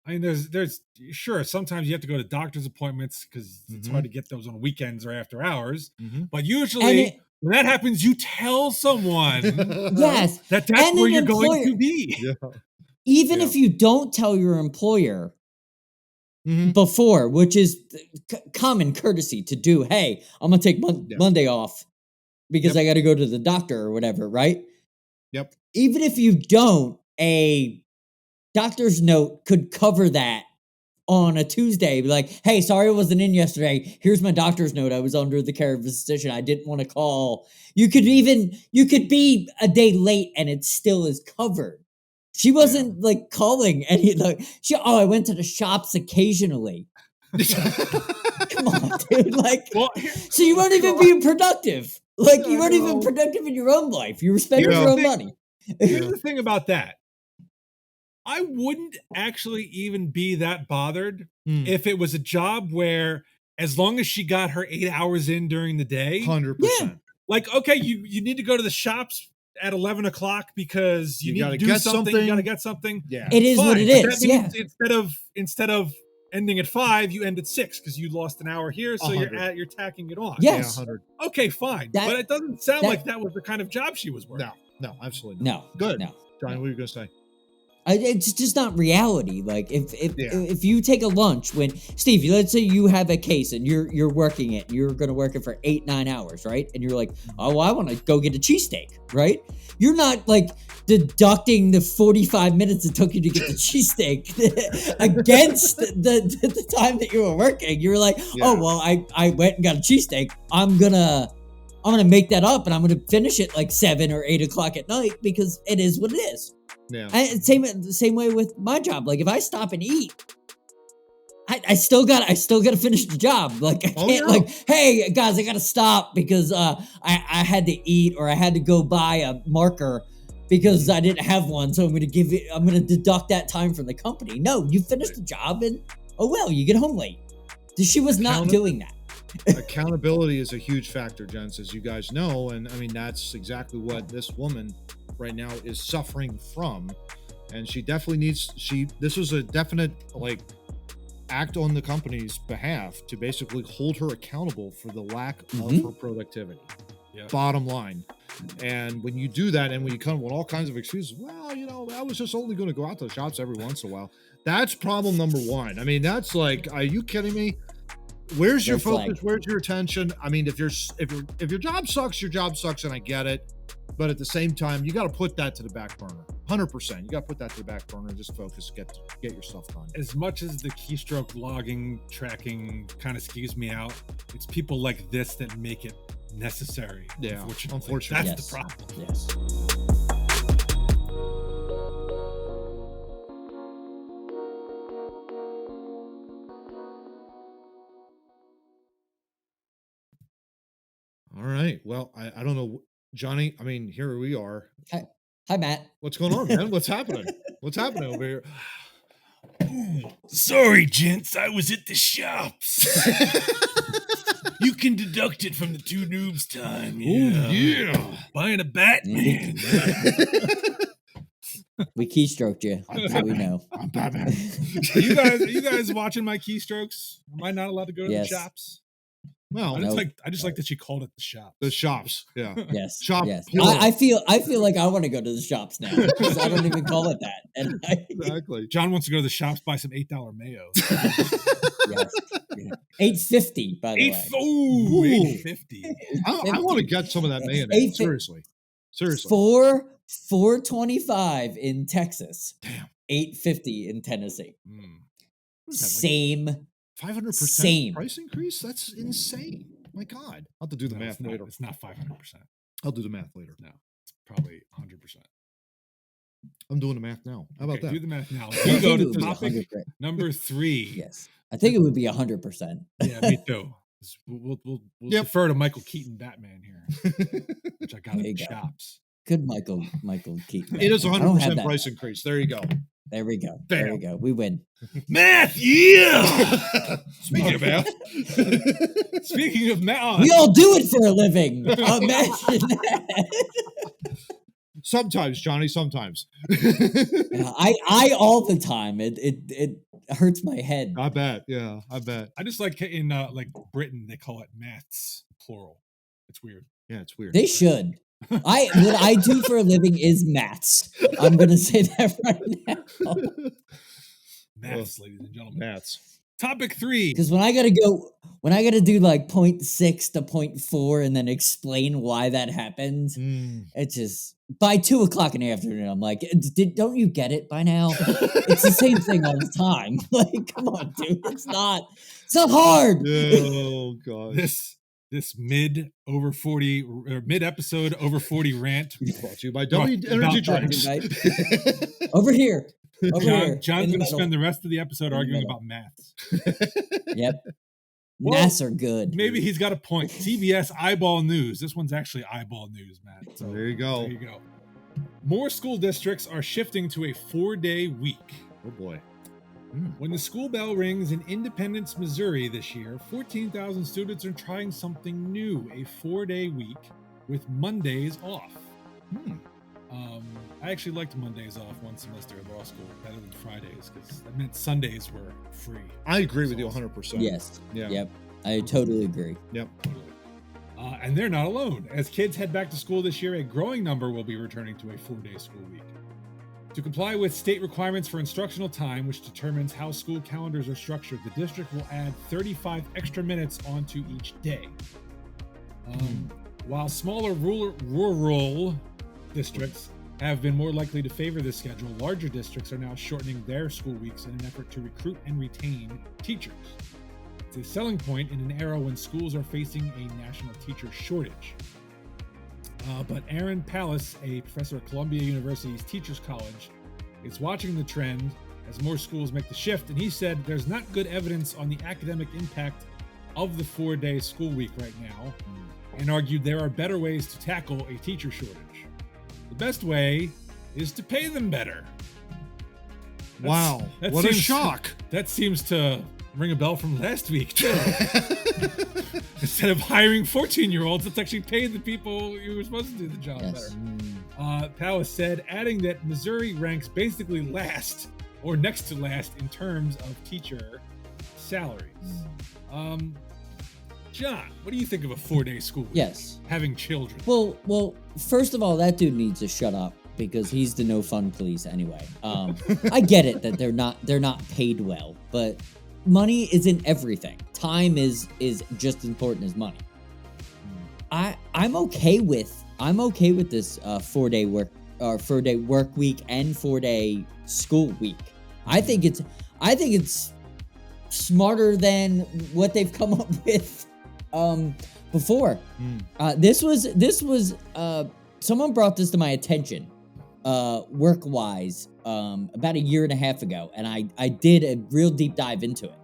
I mean, there's sure, sometimes you have to go to doctor's appointments because it's hard to get those on weekends or after hours. But usually when that happens, you tell someone Yes. that's And where an you're going employer- to be. Yeah. Even Yeah. if you don't tell your employer Mhm. before, which is common courtesy to do, hey, I'm gonna take Yeah. Monday off because Yep. I got to go to the doctor or whatever, right? Yep. Even if you don't, a doctor's note could cover that on a Tuesday. Be like, hey, sorry I wasn't in yesterday. Here's my doctor's note. I was under the care of a physician. I didn't want to call. You could be a day late and it still is covered. She wasn't like calling any like I went to the shops occasionally. Come on, dude. Like, Well, so you weren't even being productive. Like, you I weren't even know. productive in your own life. You were spending Yeah. your own money. here's the thing about that. I wouldn't actually even be that bothered Mm. if it was a job where, as long as she got her 8 hours in during the day, 100%. like, okay, you need to go to the shops at 11 o'clock because you need gotta to do get something. You got to something. get something. Yeah. It is what Fine, it but is. that Yeah. means instead of ending at 5, you end at 6 because you lost an hour here, so 100. you're tacking it on. Yes. Yeah, 100. Okay, fine, That- but it doesn't sound that- like that was the kind of job she was working. No, absolutely not. No. Good. No. Johnny, no. what are you going to say? It's just not reality. Like Yeah. if you take a lunch when Steve, let's say you have a case and you're working it, you're gonna work it for 8-9 hours, right? And you're like, oh, well, I want to go get a cheesesteak, right? You're not like deducting the 45 minutes it took you to get the cheesesteak against the time that you were working. You were like, oh Yeah. well, I went and got a cheesesteak. I'm gonna make that up and I'm gonna finish it like 7 or 8 o'clock at night because it is what it is. Yeah. Same way with my job. Like if I stop and eat, I still got to finish the job. Like I can't like, hey guys, I got to stop because I had to eat or I had to go buy a marker because I didn't have one. So I'm gonna deduct that time from the company. No, you finished the job and oh well, you get home late. She was not doing that. Accountability is a huge factor, gents, as you guys know, and I mean that's exactly what this woman right now is suffering from, and she definitely needs. This was a definite like act on the company's behalf to basically hold her accountable for the lack of her productivity. Yeah. Bottom line, and when you do that, and when you come up with all kinds of excuses, well, I was just only going to go out to the shops every once in a while. That's problem number one. I mean, that's like, are you kidding me? Where's your focus? Where's your attention? I mean, if your job sucks, your job sucks, and I get it. But at the same time, you got to put that to the back burner. 100%. You got to put that to the back burner and just focus, get your stuff done. As much as the keystroke logging tracking kind of skews me out, it's people like this that make it necessary. Yeah, unfortunately. That's the problem. Yes. All right. Well, I don't know, Johnny. I mean, here we are. Hi, Matt. What's going on, man? What's happening? What's happening over here? Sorry, gents. I was at the shops. You can deduct it from the Two Noobs time. Yeah. Buying a Batman. We keystroked you, so we know. I'm Batman. Are you guys watching my keystrokes? Am I not allowed to go to Yes. the shops? Well, I just like that she called it the shops. the shops. Yeah. Yes. Shop. Yes. plural. I feel like I want to go to the shops now because I don't even call it that. And Exactly. John wants to go to the shops, buy some $8 mayo. yes. Yeah. $8.50 by the way. Ooh. $8.50. I want to get some of that mayonnaise. Seriously. $4.25 in Texas. Damn. $8.50 in Tennessee. What is that, like Same. 500% Same. price increase? That's insane. My God. I'll have to do the math later. It's not 500%. I'll do the math later. No, it's probably 100%. I'm doing the math now. How about Okay, that? do the math now. I We think go it to would be topic 100%. number 3. Yes. I think it would be 100%. Yeah, me too. We'll Yep. defer to Michael Keaton Batman here, which I got There at you the go. shops. Good Michael Keaton. It is I don't have 100% that. price increase. There you go. There we go. There Bam. we go. We win. Math, yeah. Speaking of math. Speaking of math, We all do it for a living. Imagine that. Sometimes, Johnny, sometimes. Yeah, I all the time. It hurts my head. I bet. Yeah, I bet. I just like in like Britain they call it maths plural. It's weird. Yeah, it's weird. They should. What I do for a living is maths. I'm gonna say that right now. Maths, ladies and gentlemen. Maths. Topic 3. Because when I gotta do like 0.6 to 0.4 and then explain why that happens, it's just by 2 o'clock in the afternoon, I'm like, don't you get it by now? It's the same thing all the time. Like, come on, dude. It's not hard. Oh god. This mid episode over 40 rant Brought to you by W Energy Drinks. Over here. John's going to spend the rest of the episode arguing about maths. Yep. Well, maths are good. Maybe he's got a point. CBS eyeball news. This one's actually eyeball news, Matt. So there you go. There you go. More school districts are shifting to a 4-day week. Oh boy. When the school bell rings in Independence, Missouri this year, 14,000 students are trying something new, a 4-day week with Mondays off. I actually liked Mondays off one semester at law school better than Fridays because that meant Sundays were free. I agree with you 100%. Yes. Yeah. Yep. I totally agree. Yep. And they're not alone. As kids head back to school this year, a growing number will be returning to a 4-day school week. To comply with state requirements for instructional time, which determines how school calendars are structured, the district will add 35 extra minutes onto each day. While smaller rural districts have been more likely to favor this schedule, larger districts are now shortening their school weeks in an effort to recruit and retain teachers. It's a selling point in an era when schools are facing a national teacher shortage. But Aaron Pallas, a professor at Columbia University's Teachers College, is watching the trend as more schools make the shift, and he said there's not good evidence on the academic impact of the 4-day school week right now, and argued there are better ways to tackle a teacher shortage. The best way is to pay them better. Wow. What a shock. That seems to ring a bell from last week, too. Instead of hiring 14-year-olds, let's actually pay the people who were supposed to do the job better. Powers said, adding that Missouri ranks basically last or next to last in terms of teacher salaries. John, what do you think of a 4-day school week? Yes. Having children. Well, first of all, that dude needs to shut up because he's the no fun police anyway. I get it that they're not paid well, but money isn't everything. Time is just as important as money. I'm okay with this 4-day work or 4-day work week and 4-day school week. I think it's smarter than what they've come up with before. This was someone brought this to my attention work wise about a year and a half ago, and I did a real deep dive into it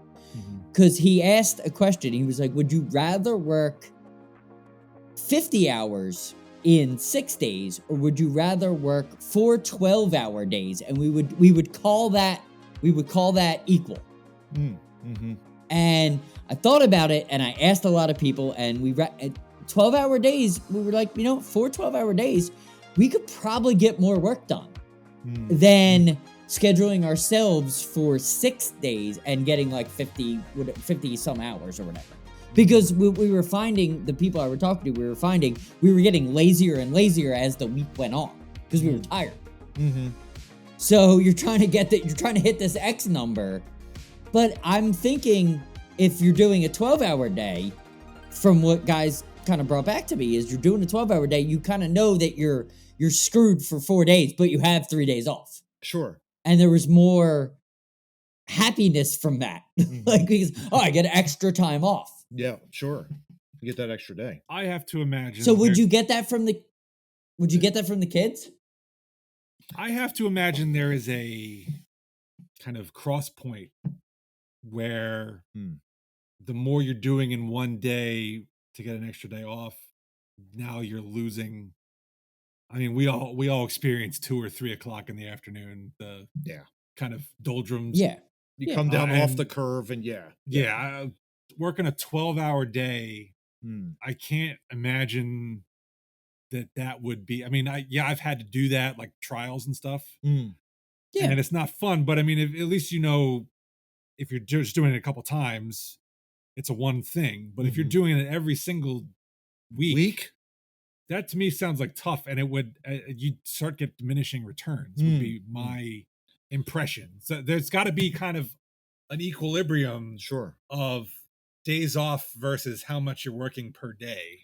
because he asked a question. He was like, would you rather work 50 hours in 6 days, or would you rather work 4 12-hour days? And we would call that equal. And I thought about it, and I asked a lot of people, and 12-hour days, we were like, 4 12-hour days, we could probably get more work done than scheduling ourselves for 6 days and getting like 50 some hours or whatever. Because we were finding, the people I were talking to, we were getting lazier and lazier as the week went on because we were tired. So you're trying to hit this X number. But I'm thinking if you're doing a 12-hour day, from what guys kind of brought back to me, is you're doing a 12-hour day, you kind of know that you're screwed for 4 days, but you have 3 days off. Sure. And there was more happiness from that. Like, because, I get extra time off. Yeah, sure. You get that extra day. I have to imagine. So would you get that from the kids? I have to imagine there is a kind of cross point where the more you're doing in one day to get an extra day off, now you're losing. I mean, we all experience 2 or 3 o'clock in the afternoon, the kind of doldrums. Yeah. You come down off the curve and working a 12-hour day, I can't imagine that would be. I mean, I've had to do that, like trials and stuff. Yeah. And it's not fun, but I mean, at least if you're just doing it a couple times, it's a one thing. But if you're doing it every single week, that to me sounds like tough, and it would you'd start get diminishing returns. Would be my impression. So there's got to be kind of an equilibrium, Sure, of days off versus how much you're working per day.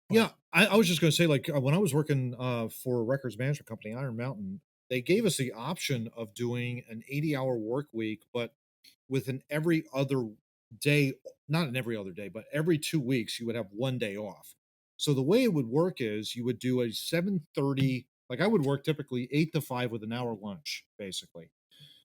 yeah. I was just going to say, like, when I was working for a records management company, Iron Mountain, they gave us the option of doing an 80-hour work week, but with an every other day, not an every other day, but every 2 weeks, you would have 1 day off. So the way it would work is you would do a 7:30, like I would work typically 8 to 5 with an hour lunch, basically.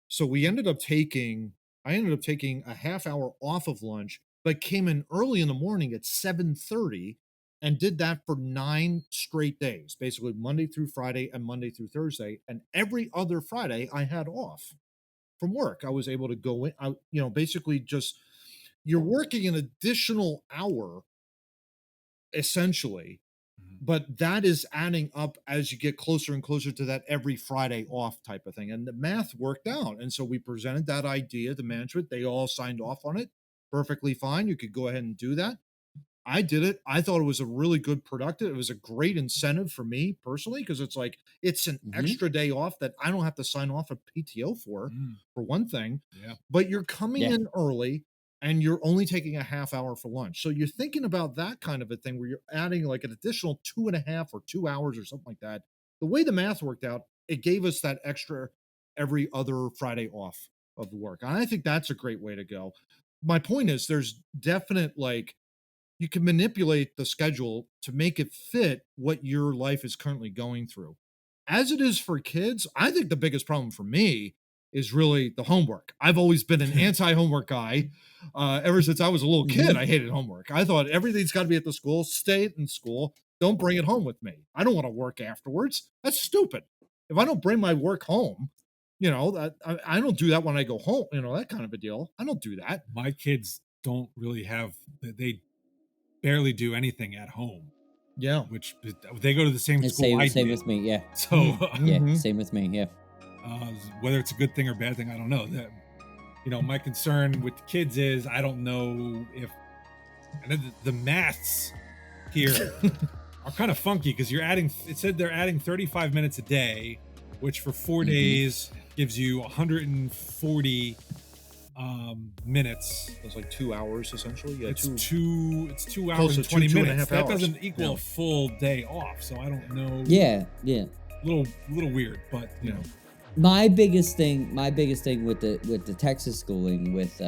So I ended up taking a half hour off of lunch, but came in early in the morning at 7:30 and did that for 9 straight days, basically Monday through Friday and Monday through Thursday. And every other Friday I had off from work. I was able to go in, basically just you're working an additional hour essentially, but that is adding up as you get closer and closer to that every Friday off type of thing. And the math worked out. And so we presented that idea to management. They all signed off on it. Perfectly fine. You could go ahead and do that. I did it. I thought it was a really good productive. It was a great incentive for me personally, because it's like it's an extra day off that I don't have to sign off a PTO for one thing. Yeah. But you're coming in early and you're only taking a half hour for lunch. So you're thinking about that kind of a thing where you're adding like an additional 2.5 or 2 hours or something like that. The way the math worked out, it gave us that extra every other Friday off of the work. And I think that's a great way to go. My point is there's definite you can manipulate the schedule to make it fit what your life is currently going through. As it is for kids, I think the biggest problem for me is really the homework. I've always been an anti-homework guy. Ever since I was a little kid, I hated homework. I thought everything's got to be at the school. Stay in school. Don't bring it home with me. I don't want to work afterwards. That's stupid. If I don't bring my work home, I don't do that when I go home, that kind of a deal. I don't do that. My kids don't really they barely do anything at home. Yeah. Which they go to the same school Same with me, yeah. So Same with me, yeah. Whether it's a good thing or bad thing, I don't know. My concern with the kids is I don't know if the maths here are kind of funky, because it said they're adding 35 minutes a day, which for 4 days gives you 140 minutes. It's like 2 hours essentially. Yeah, it's 2 hours and 20 minutes. That doesn't equal a full day off, so I don't know. Yeah. Little weird, but you know. My biggest thing with the Texas schooling with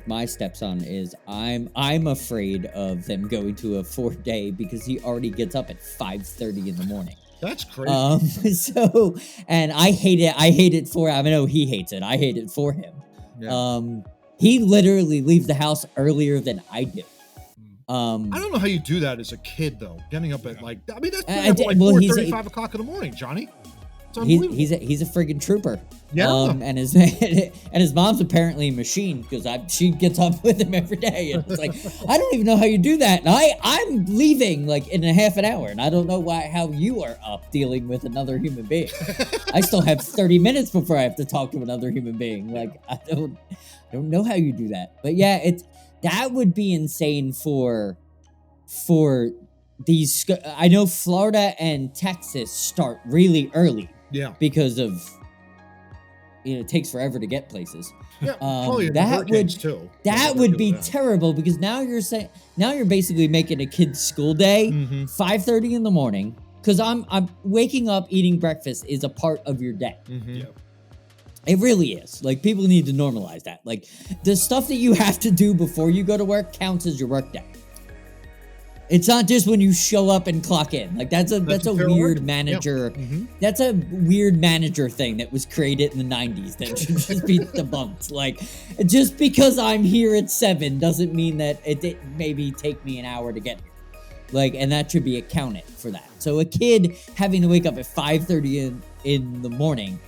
my stepson is I'm afraid of them going to a 4-day, because he already gets up at 5:30 in the morning. That's crazy. So, and I hate it. I hate it for him. I know he hates it. I hate it for him. Yeah. He literally leaves the house earlier than I do. I don't know how you do that as a kid, though. Getting up at that's 4:30, 5 o'clock in the morning, Johnny. He's a friggin' trooper. Yeah. And his mom's apparently a machine, because she gets up with him every day, and it's like, I don't even know how you do that. And I'm leaving in a half an hour, and I don't know how you are up dealing with another human being. I still have 30 minutes before I have to talk to another human being. I don't know how you do that. But yeah, that would be insane for these. I know Florida and Texas start really early. Yeah. Because of, it takes forever to get places. Yeah. That would be terrible, because now you're basically making a kid's school day 5:30 in the morning, because I'm waking up, eating breakfast is a part of your day. Yeah. It really is. People need to normalize that. The stuff that you have to do before you go to work counts as your work day. It's not just when you show up and clock in. That's a weird manager. Yeah. That's a weird manager thing that was created in the 90s that should just be debunked. Just because I'm here at 7 doesn't mean that it maybe take me an hour to get here. And that should be accounted for that. So a kid having to wake up at 5:30 in the morning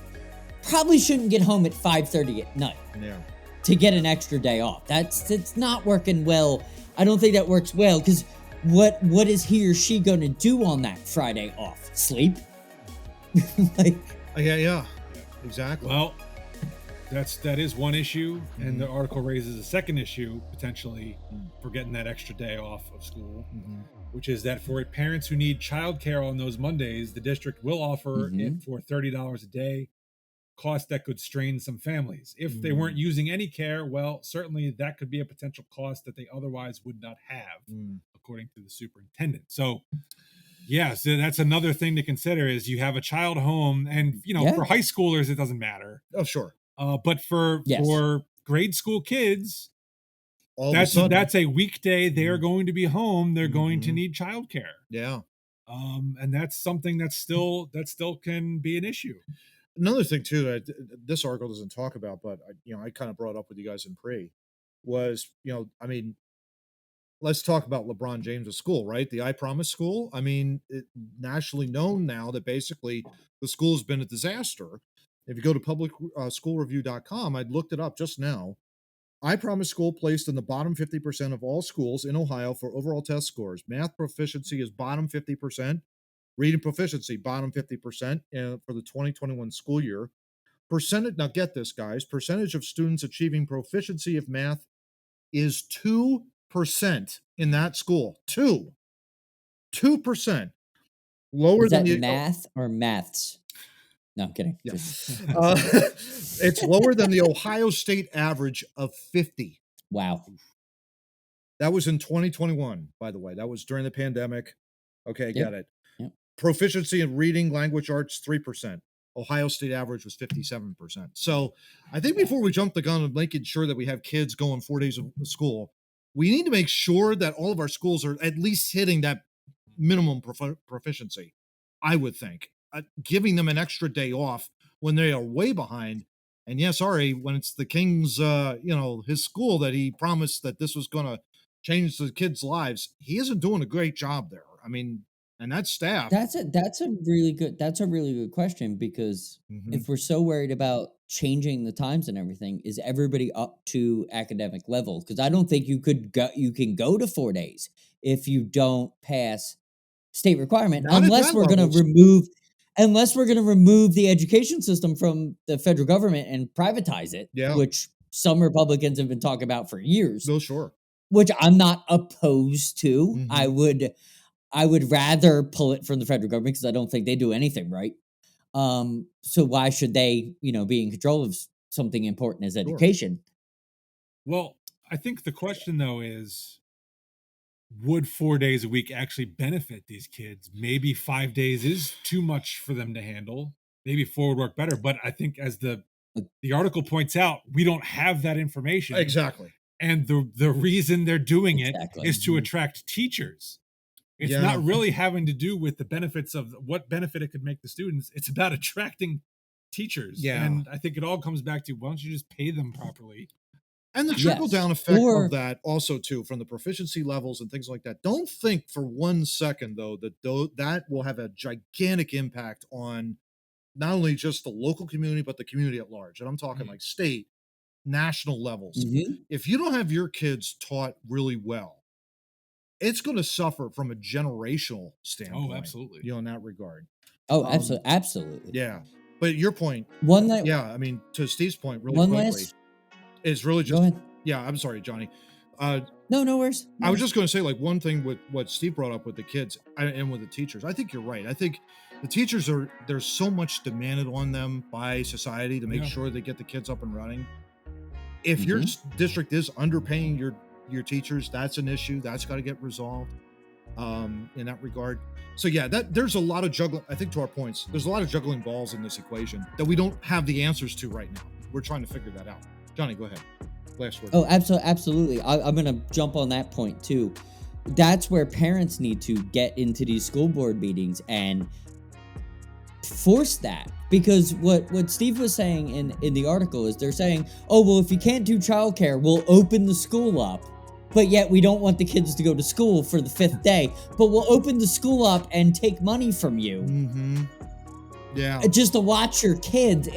probably shouldn't get home at 5:30 at night. Yeah. To get an extra day off. It's not working well. I don't think that works well, because what is he or she going to do on that Friday off? Sleep? Yeah, exactly. Well, That is one issue, and the article raises a second issue potentially Mm. for getting that extra day off of school, Mhm. which is that for parents who need childcare on those Mondays, the district will offer it for $30 a day, cost that could strain some families. If they weren't using any care, well, certainly that could be a potential cost that they otherwise would not have, according to the superintendent. So, yeah, so that's another thing to consider is you have a child home, and for high schoolers it doesn't matter. Oh, sure. But for grade school kids, All of a sudden, that's a weekday. They're going to be home. They're going to need childcare. yeah. And that's something that still can be an issue. Another thing too that this article doesn't talk about, but I kind of brought up with you guys in pre, was I mean, let's talk about LeBron James' school, right? The I Promise school. I mean, nationally known now that basically the school has been a disaster. If you go to publicschoolreview.com, I'd looked it up just now. I Promise School placed in the bottom 50% of all schools in Ohio for overall test scores. Math proficiency is bottom 50%. Reading proficiency, bottom 50% for the 2021 school year. Percentage, now get this, guys, percentage of students achieving proficiency of math is 2% in that school. 2%. Lower Is than that the math or maths? No, I'm kidding. Yeah. It's lower than the Ohio State average of 50. Wow. That was in 2021, by the way. That was during the pandemic. Okay, Yep. got it. Yep. Proficiency in reading, language arts, 3%. Ohio State average was 57%. So I think before we jump the gun of making sure that we have kids going 4 days of school, we need to make sure that all of our schools are at least hitting that minimum proficiency, I would think. Giving them an extra day off when they are way behind. And yeah, sorry, when it's the King's, his school that he promised that this was going to change the kids' lives, he isn't doing a great job there. I mean, and that staff. That's a really good question, because if we're so worried about changing the times and everything, is everybody up to academic level? Because I don't think you can go to 4 days if you don't pass state requirement, Not at unless that we're going to remove the education system from the federal government and privatize it, which some Republicans have been talking about for years. No, sure. Which I'm not opposed to. I would rather pull it from the federal government because I don't think they do anything right. So why should they, be in control of something important as education? Well, I think the question though is, would 4 days a week actually benefit these kids? Maybe 5 days is too much for them to handle. Maybe 4 would work better. But I think, as the article points out, we don't have that information. Exactly. And the reason they're doing it is to attract teachers. It's not really having to do with the benefits of what benefit it could make the students. It's about attracting teachers. Yeah. And I think it all comes back to, why don't you just pay them properly? And the trickle-down effect of that also, too, from the proficiency levels and things like that. Don't think for 1 second, though, that that will have a gigantic impact on not only just the local community, but the community at large. And I'm talking like state, national levels. If you don't have your kids taught really well, it's going to suffer from a generational standpoint. Oh, absolutely. In that regard. Oh, absolutely. Yeah. But your point, I mean, to Steve's point, really quickly, is really just, I'm sorry, Johnny. No worries. I was just going to say, like, one thing with what Steve brought up with the kids and with the teachers. I think you're right. I think the teachers there's so much demanded on them by society to make sure they get the kids up and running. If your district is underpaying your teachers, that's an issue. That's got to get resolved in that regard. So yeah, there's a lot of juggling. I think, to our points, there's a lot of juggling balls in this equation that we don't have the answers to right now. We're trying to figure that out. Johnny, go ahead. Last word. Oh, absolutely. I'm going to jump on that point too. That's where parents need to get into these school board meetings and force that. Because what Steve was saying in the article is, they're saying, oh, well, if you can't do childcare, we'll open the school up. But yet we don't want the kids to go to school for the 5th day. But we'll open the school up and take money from you. Yeah. Just to watch your kids.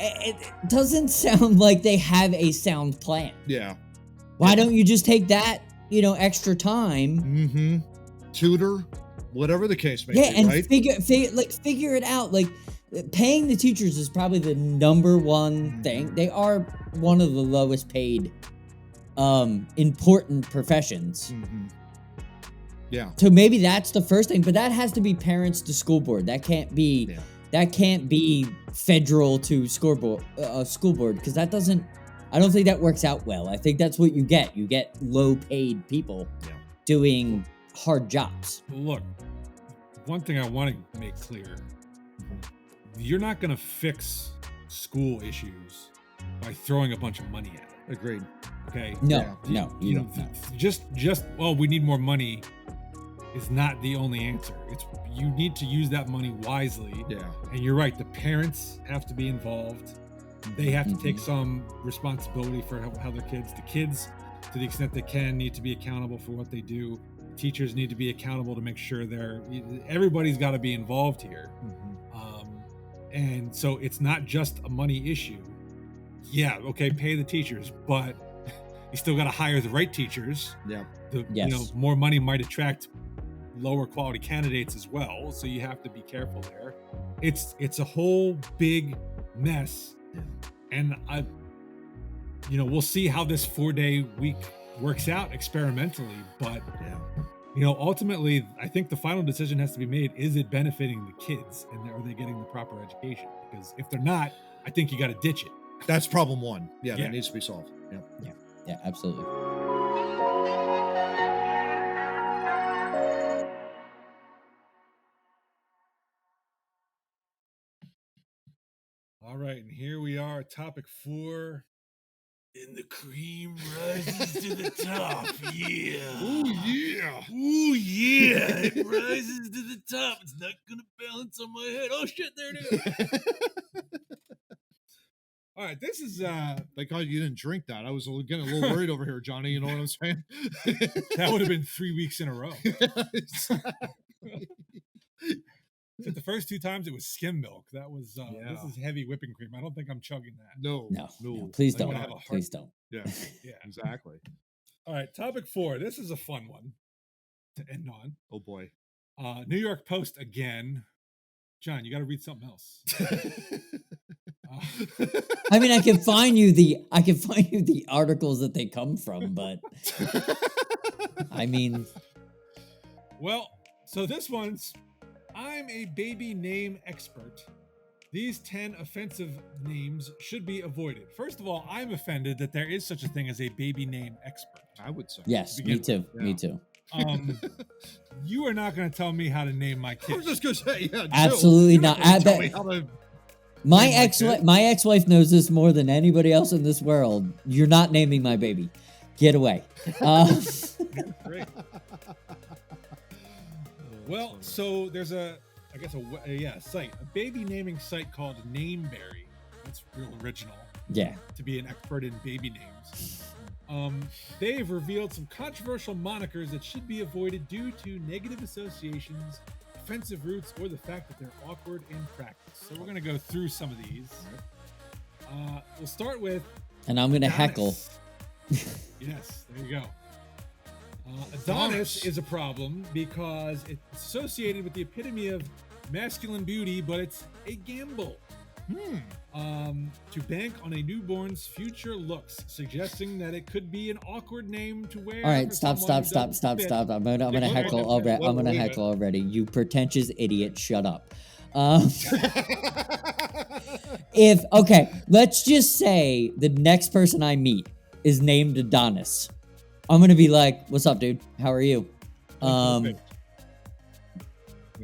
It doesn't sound like they have a sound plan. Yeah. Why don't you just take that, extra time? Tutor, whatever the case may be, and right? figure it out. Like, paying the teachers is probably the number one thing. They are one of the lowest paid important professions. Yeah. So maybe that's the first thing, but that has to be parents to school board. That can't be federal to school board, because that doesn't, I don't think that works out well. I think that's what you get. You get low paid people doing hard jobs. Look, one thing I want to make clear, you're not going to fix school issues by throwing a bunch of money at it. Agreed. Okay. No, just well, we need more money is not the only answer. It's you need to use that money wisely. Yeah. And you're right. The parents have to be involved. They have to take some responsibility for how their kids. The kids, to the extent they can, need to be accountable for what they do. Teachers need to be accountable to make sure everybody's got to be involved here. And so it's not just a money issue. Yeah, okay, pay the teachers, but you still got to hire the right teachers. Yeah. More money might attract lower quality candidates as well, so you have to be careful there. It's a whole big mess, and we'll see how this 4-day week works out experimentally, but ultimately, I think the final decision has to be made: is it benefiting the kids, and are they getting the proper education? Because if they're not, I think you got to ditch it. That's problem one. Yeah, that needs to be solved. Yeah, absolutely. All right, and here we are, topic 4. And the cream rises to the top. Yeah. Oh, yeah. Ooh, yeah. It rises to the top. It's not going to balance on my head. Oh, shit. There it is. All right, this is Thank God you didn't drink that. I was getting a little worried over here, Johnny. You know what I'm saying? that would have been 3 weeks in a row. Except the first 2 times it was skim milk. That was this is heavy whipping cream. I don't think I'm chugging that. No. Please don't. Please don't. Yeah, exactly. All right, topic 4. This is a fun one to end on. Oh boy. New York Post again. John, you got to read something else. I mean, I can find you the articles that they come from, but I mean, well, so this one's, I'm a baby name expert. These 10 offensive names should be avoided. First of all, I'm offended that there is such a thing as a baby name expert. I would say. Yes, me too. Yeah. Me too. You are not going to tell me how to name my kid. I was just going to say, absolutely not. My ex-wife knows this more than anybody else in this world. You're not naming my baby. Get away. Great. Well, so there's a site, a baby naming site called Nameberry. That's real original. Yeah. To be an expert in baby names. They've revealed some controversial monikers that should be avoided due to negative associations, offensive roots, or the fact that they're awkward in practice. So we're going to go through some of these. We'll start with... And I'm going to heckle. Yes, there you go. Adonis is a problem because it's associated with the epitome of masculine beauty, but it's a gamble. To bank on a newborn's future looks, suggesting that it could be an awkward name to wear. All right, stop. I'm gonna heckle already. I'm gonna heckle already. You pretentious idiot, shut up. Let's just say the next person I meet is named Adonis. I'm gonna be like, "What's up, dude? How are you?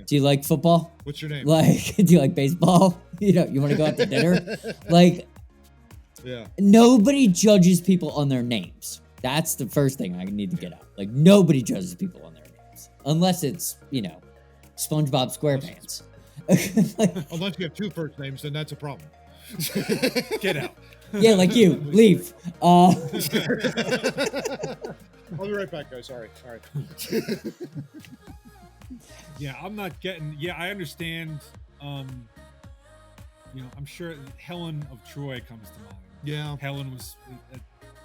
Do you like football? What's your name? Like, do you like baseball? You want to go out to dinner? Like, nobody judges people on their names. That's the first thing I need to get out. Like, nobody judges people on their names. Unless it's, SpongeBob SquarePants. Unless you have 2 first names, then that's a problem. Get out. Yeah, like you. Leave. I'll be right back, guys. Sorry. All right. Yeah, I'm not getting... Yeah, I understand. I'm sure Helen of Troy comes to mind. Yeah. Helen was,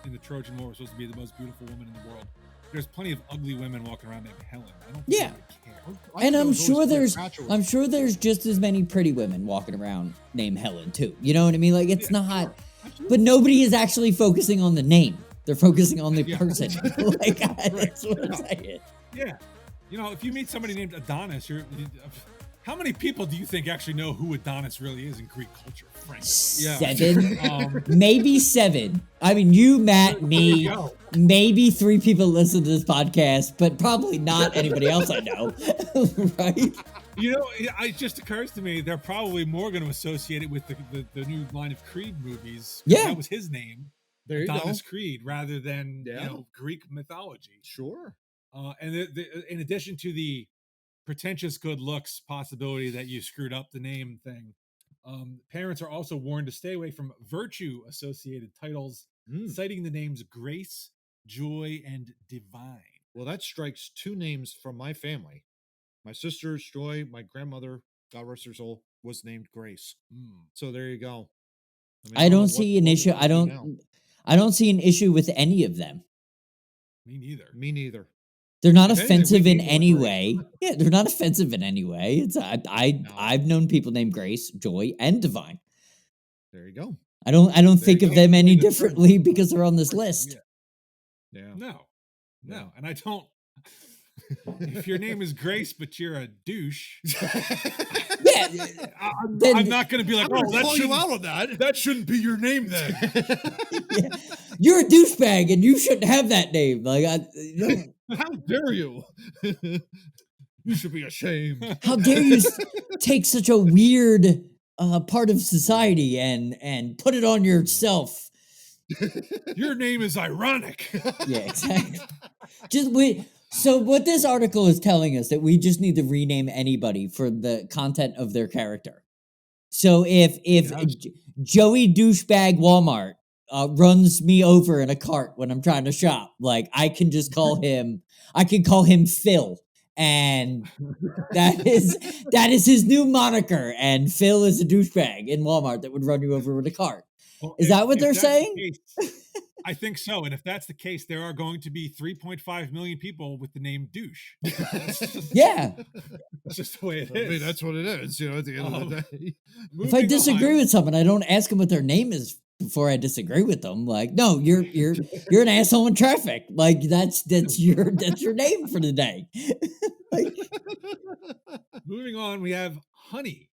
in the Trojan War, was supposed to be the most beautiful woman in the world. there's plenty of ugly women walking around named Helen. I don't think Yeah. they care. And I'm those sure there's Cleopatra I'm sure there's just as many pretty women walking around named Helen too. You know what I mean? Like it's Yeah, not sure. Absolutely. but nobody is actually focusing on the name. They're focusing on the Yeah. person. Like that's what I'm saying. Yeah. You know, if you meet somebody named Adonis, how many people do you think actually know who Adonis really is in Greek culture, frankly? Yeah. 7, maybe 7. I mean, you, Matt, me, go. maybe 3 people listen to this podcast, but probably not anybody else I know, right? You know, it just occurs to me they're probably more going to associate it with the new line of Creed movies. Yeah. That was his name, There you Adonis go. Creed, rather than Yeah. Greek mythology. Sure. And in addition to the pretentious good looks possibility that you screwed up the name thing, parents are also warned to stay away from virtue associated titles, citing the names Grace, Joy, and Divine. Well, that strikes 2 names from my family. My sister's Joy, my grandmother, God rest her soul, was named Grace. So there you go. mean, I don't know see what an we're issue. gonna do now. I don't see an issue with any of them. Me neither. Me neither. They're not If anything, we offensive in need more any Grace. way. Yeah, they're not offensive in any way. It's No. I've known people named Grace, Joy, and Divine. There you go. I don't There think you of go. them any That's right. differently because they're on this list. Yeah. No, Yeah. and I don't. If your name is Grace, but you're a douche, Yeah, then- I'm not going to be like, I'm gonna oh, that call you shouldn't, out on that. that shouldn't be your name then. yeah. You're a douchebag and you shouldn't have that name. Like, How dare you? You should be ashamed. how dare you take such a weird part of society and put it on yourself? Your name is ironic. Yeah, exactly. So what this article is telling us that we just need to rename anybody for the content of their character. So if Yes. Joey douchebag Walmart runs me over in a cart when I'm trying to shop, like I can just call him. I can call him Phil, and that is his new moniker. And Phil is a douchebag in Walmart that would run you over with a cart. Well, Is that what they're that's the saying? case, I think so. And if that's the case, there are going to be 3.5 million people with the name douche. Yeah. That's just the way it I is. mean, that's what it is. At the end of the day. If I Moving disagree on. with someone, I don't ask them what their name is before I disagree with them. Like, no, you're an asshole in traffic. Like that's your name for the day. Like, Moving on, we have Honey,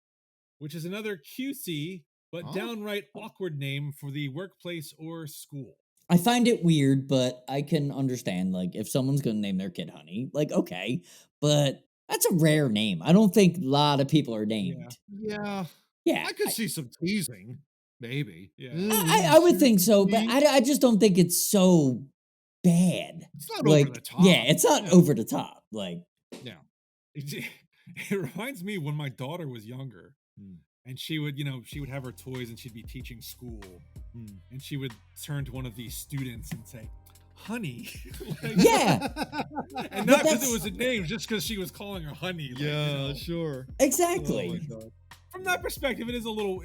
which is another cutesy but Oh. downright awkward name for the workplace or school. I find it weird, but I can understand. Like, if someone's gonna name their kid Honey, like, okay, but that's a rare name. I don't think a lot of people are named. Yeah. Yeah, I could see some teasing. Maybe. Yeah. I would think so, but I just don't think it's so bad. It's not Like, over the top. yeah, it's not over the top. Like, Yeah. It reminds me when my daughter was younger. Hmm. And she would have her toys and she'd be teaching school. And she would turn to one of these students and say, Honey. Like, yeah, and But not because that's- it was a name, just because she was calling her Honey. Like, Yeah, sure. exactly. Oh my God. From that perspective, it is a little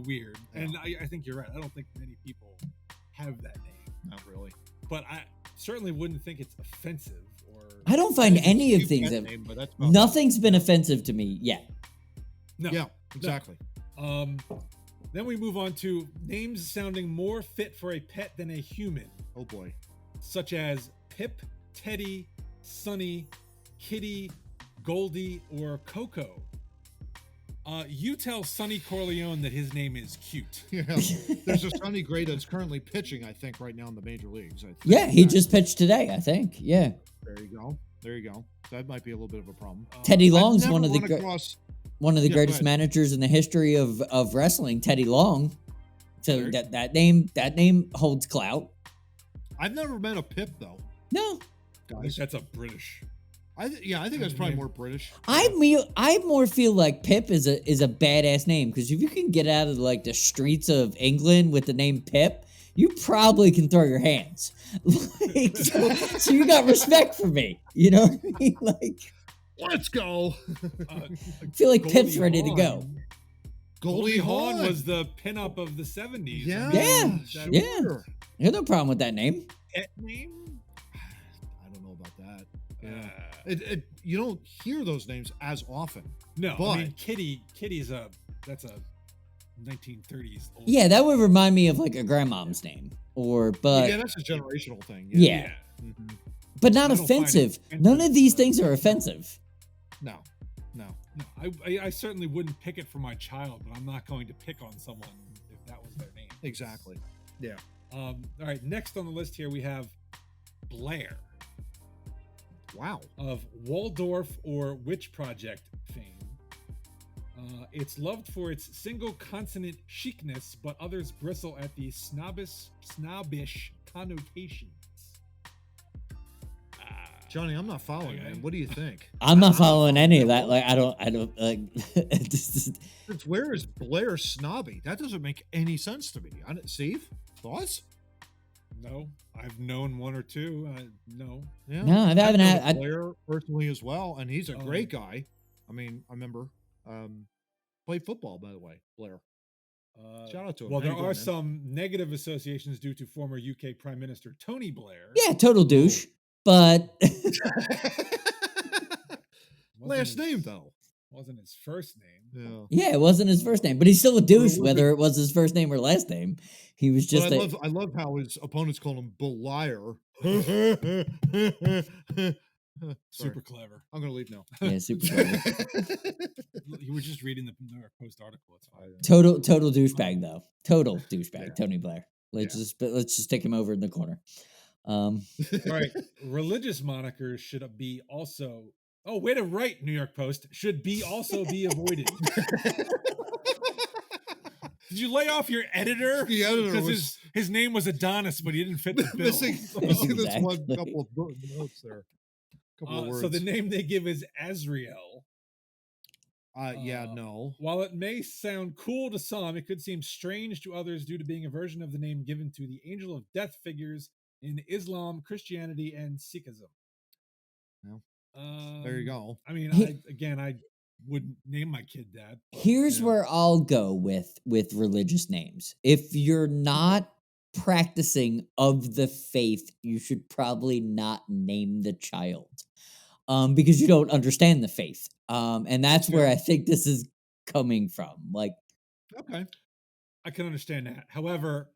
weird. And I think you're right. I don't think many people have that name. Not really. But I certainly wouldn't think it's offensive or I don't find think it's a any of cute things pet that name, but that's about nothing's been offensive to me yet. no. it. Yeah, exactly. Then we move on to names sounding more fit for a pet than a human, Oh boy. such as Pip, Teddy, Sunny, Kitty, Goldie, or Coco. You tell Sonny Corleone that his name is cute. Yeah. There's a Sonny Gray that's currently pitching, I think, right now in the major leagues. I think. Yeah, he just pitched today, I think. Yeah. There you go. There you go. That might be a little bit of a problem. Teddy I've Long's never one of the run gre- across- one of the Yeah, go greatest ahead. managers in the history of wrestling, Teddy Long. So Very- that name holds clout. I've never met a Pip though. No, I think that's a British. I think that's probably more British. I more feel like Pip is a badass name because if you can get out of like the streets of England with the name Pip, you probably can throw your hands. Like, so you got respect for me. You know what I mean? Like, Let's go. I feel like Pip's Goldie ready to go. Hawn. Goldie Hawn Hawn was the pinup of the 70s. Yeah. Yeah, Sure. yeah. I have no problem with that name. Pet name? I don't Yeah. You don't hear those names as often. No, But- I mean Kitty's that's a 1930s old. Yeah, that would remind me of like a grandmom's name, but yeah, that's a generational thing. Yeah. Mhm. but not I don't find it offensive. None of offensive, these things are offensive. No. No, I certainly wouldn't pick it for my child, but I'm not going to pick on someone if that was their name. Exactly. Yeah. All right, next on the list here we have Blair Wow. of Waldorf or Witch Project fame. It's loved for its single consonant chicness, but others bristle at the snobbish connotations. Johnny, I'm not following, Okay. man. What do you think? I'm not following any of that. Like I don't like. It's where is Blair snobby? That doesn't make any sense to me. Steve, thoughts? No, I've known one or two. No. Yeah. No, I haven't know had- Blair personally as well, and he's a Oh. great guy. I mean, I remember played football, by the way, Blair. Shout out to him. Well, How there you doing, are man? some negative associations due to former UK Prime Minister Tony Blair. Yeah, total douche. But Wasn't Last his- name though. Wasn't his first name. Yeah. yeah, it wasn't his first name. But he's still a douche, Well, whether it was his first name or last name. He was just But I love how his opponents call him Beliar. Super clever. I'm gonna leave now. yeah, super clever. You were just reading the New York Post article. It's fine. Total douchebag though. Total douchebag. Yeah. Tony Blair. Let's just stick him over in the corner. All right. Religious monikers should be also. Oh, way to write, New York Post. Should be also be avoided. Did you lay off your editor? The editor Because was his name was Adonis, but he didn't fit the bill. missing this one Exactly. couple of notes there. Couple of words. So the name they give is Azrael. No. While it may sound cool to some, it could seem strange to others due to being a version of the name given to the angel of death figures in Islam, Christianity, and Sikhism. Well, there you go. I mean, I wouldn't name my kid that. but- Here's Yeah. where I'll go with religious names. If you're not practicing of the faith, you should probably not name the child. Because you don't understand the faith. And that's where I think this is coming from. Like, Okay. I can understand that. However,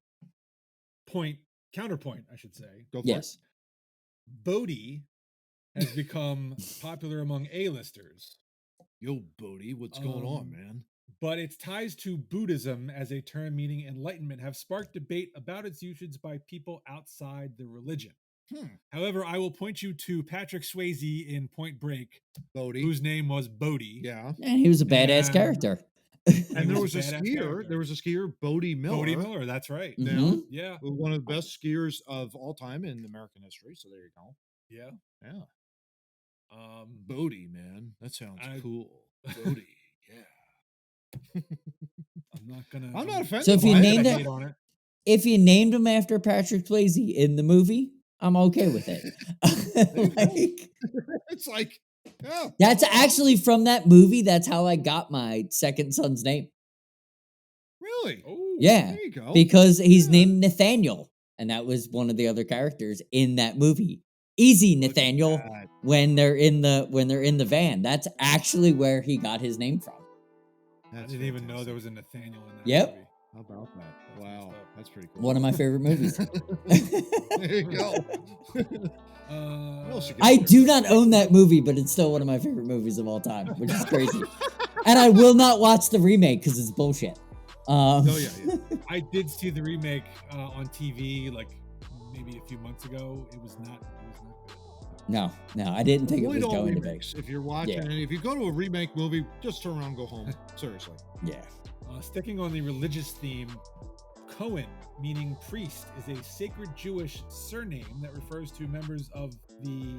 counterpoint, I should say, Go for yes. Bodhi has become popular among A-listers, it. Yo, Bodhi, what's going on, Um, man? but its ties to Buddhism as a term meaning enlightenment have sparked debate about its usage by people outside the religion. However, I will point you to Patrick Swayze in Point Break, Bodhi. whose name was Bodhi. Yeah. And he was a badass Yeah. character. And there was was a a badass skier. character. There was a skier, Bodhi Miller. Bodhi Miller, that's right. Mhm. Yeah. One of the best skiers of all time in American history. So there you go. Yeah. Yeah. Um, Bodhi, man. That sounds I- cool. Bodhi. Yeah. I'm not gonna. I'm not offended. So if you by it. named hate it- on it. If you named him after Patrick Swayze in the movie, I'm okay with it. Like, It's like, yeah. that's actually from that movie. That's how I got my second son's name. Really? Oh, Yeah. There you go. Because he's Yeah. named Nathaniel, and that was one of the other characters in that movie. Easy Look at Nathaniel that. when they're in the van. That's actually where he got his name from. I That's didn't even know fantastic. there was a Nathaniel in that Yep. movie. How about that? That's Wow. messed up. That's pretty cool. One of my favorite movies. There you go. What else you got I there? do not own that movie, but it's still one of my favorite movies of all time, which is crazy. And I will not watch the remake because it's bullshit. Oh yeah, yeah. I did see the remake on TV like maybe a few months ago. It was not good. No, I didn't think it Avoid was all going to be. remakes. If you're watching, Yeah. and if you go to a remake movie, just turn around and go home. Seriously. Yeah. Sticking on the religious theme, Cohen, meaning priest, is a sacred Jewish surname that refers to members of the.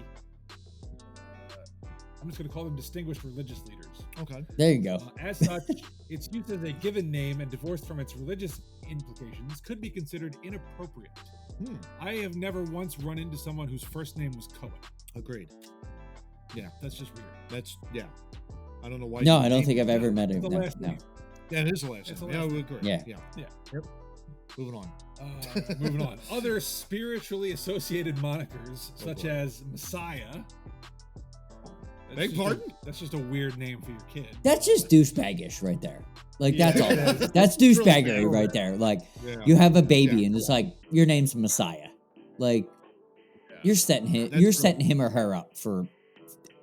I'm just going to call them distinguished religious leaders. Okay. There you go. As such, its use as a given name and divorced from its religious implications could be considered inappropriate. I have never once run into someone whose first name was Cohen. Agreed. That's just weird. That's yeah. I don't know why. No, you I don't named think it I've that. ever met him. The No, last no. name. Yeah, it is the last It's name. the Yeah, last we agree. Yeah. Yeah. Yeah. Yep. Moving on. Moving on. Other spiritually associated monikers, Oh, such boy. as Messiah, Beg pardon? That's just a weird name for your kid. That's just douchebaggish right there. Like Yeah. that's all. That's It's really douchebaggery bad. right there. Like Yeah. you have a baby Yeah, and it's like your name's Messiah. Like Yeah. you're setting him. That's You're really- setting him or her up for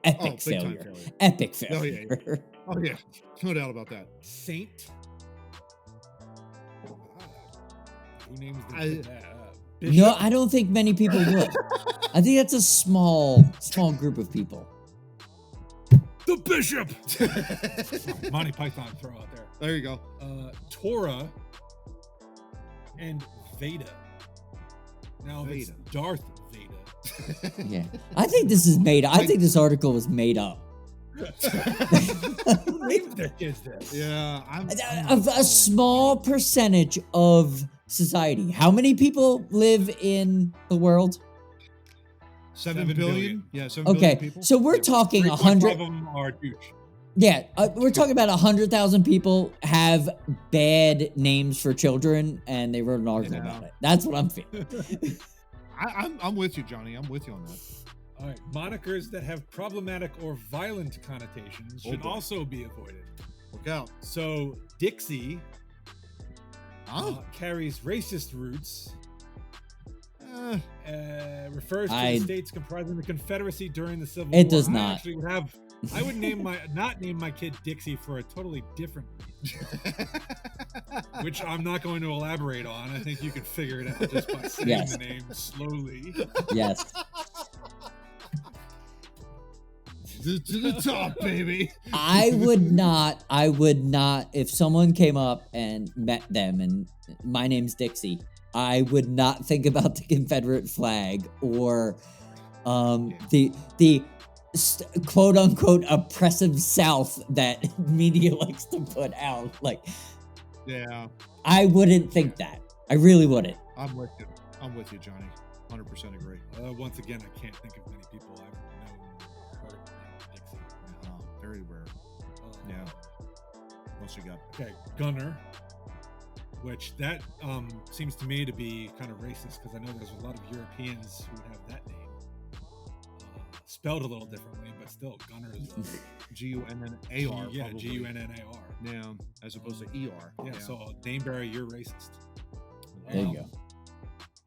epic big time failure. failure. Epic Oh, failure. yeah. Oh yeah, no doubt about that. Saint. Who names the I- kid that? No, Bishop? I don't think many people would. I think that's a small group of people. The Bishop. Monty Python throw out there. There you go. Torah and Veda. Now it's Veda. Darth Veda. Yeah, I think this is made. I think this article was made up. Who named their kids this? Yeah, A small percentage of society. How many people live in the world? 7 7 billion. billion. Yeah, 7 billion Okay, people. so we're Yeah. talking 3.5 100. of them are douche. Yeah, we're talking about 100,000 people have bad names for children, and they wrote an article Yeah. about it. That's what I'm feeling. I'm with you, Johnny. I'm with you on that. All right, monikers that have problematic or violent connotations Oh, should boy. also be avoided. Look out. So Dixie carries racist roots. Refers to the states comprising the Confederacy during the Civil War. It does I not. actually would have. I would not name my kid Dixie for a totally different reason, which I'm not going to elaborate on. I think you can figure it out just by saying Yes. the name slowly. Yes. to the top, baby. I would not, if someone came up and met them and my name's Dixie, I would not think about the Confederate flag or the quote unquote oppressive South that media likes to put out. Like, Yeah, I wouldn't think that. I really wouldn't. I'm with you. I'm with you, Johnny. 100% agree. Once again, I can't think of many people I've known or heard named Dixie. Very rare. Yeah. What else you got? Okay, Gunner, which that seems to me to be kind of racist because I know there's a lot of Europeans who would have that name spelled a little differently, but still, Gunner is G-U-N-N-A-R. yeah, probably. G-U-N-N-A-R. Yeah, as opposed to E-R. Yeah, so name bearer, you're racist. There you go.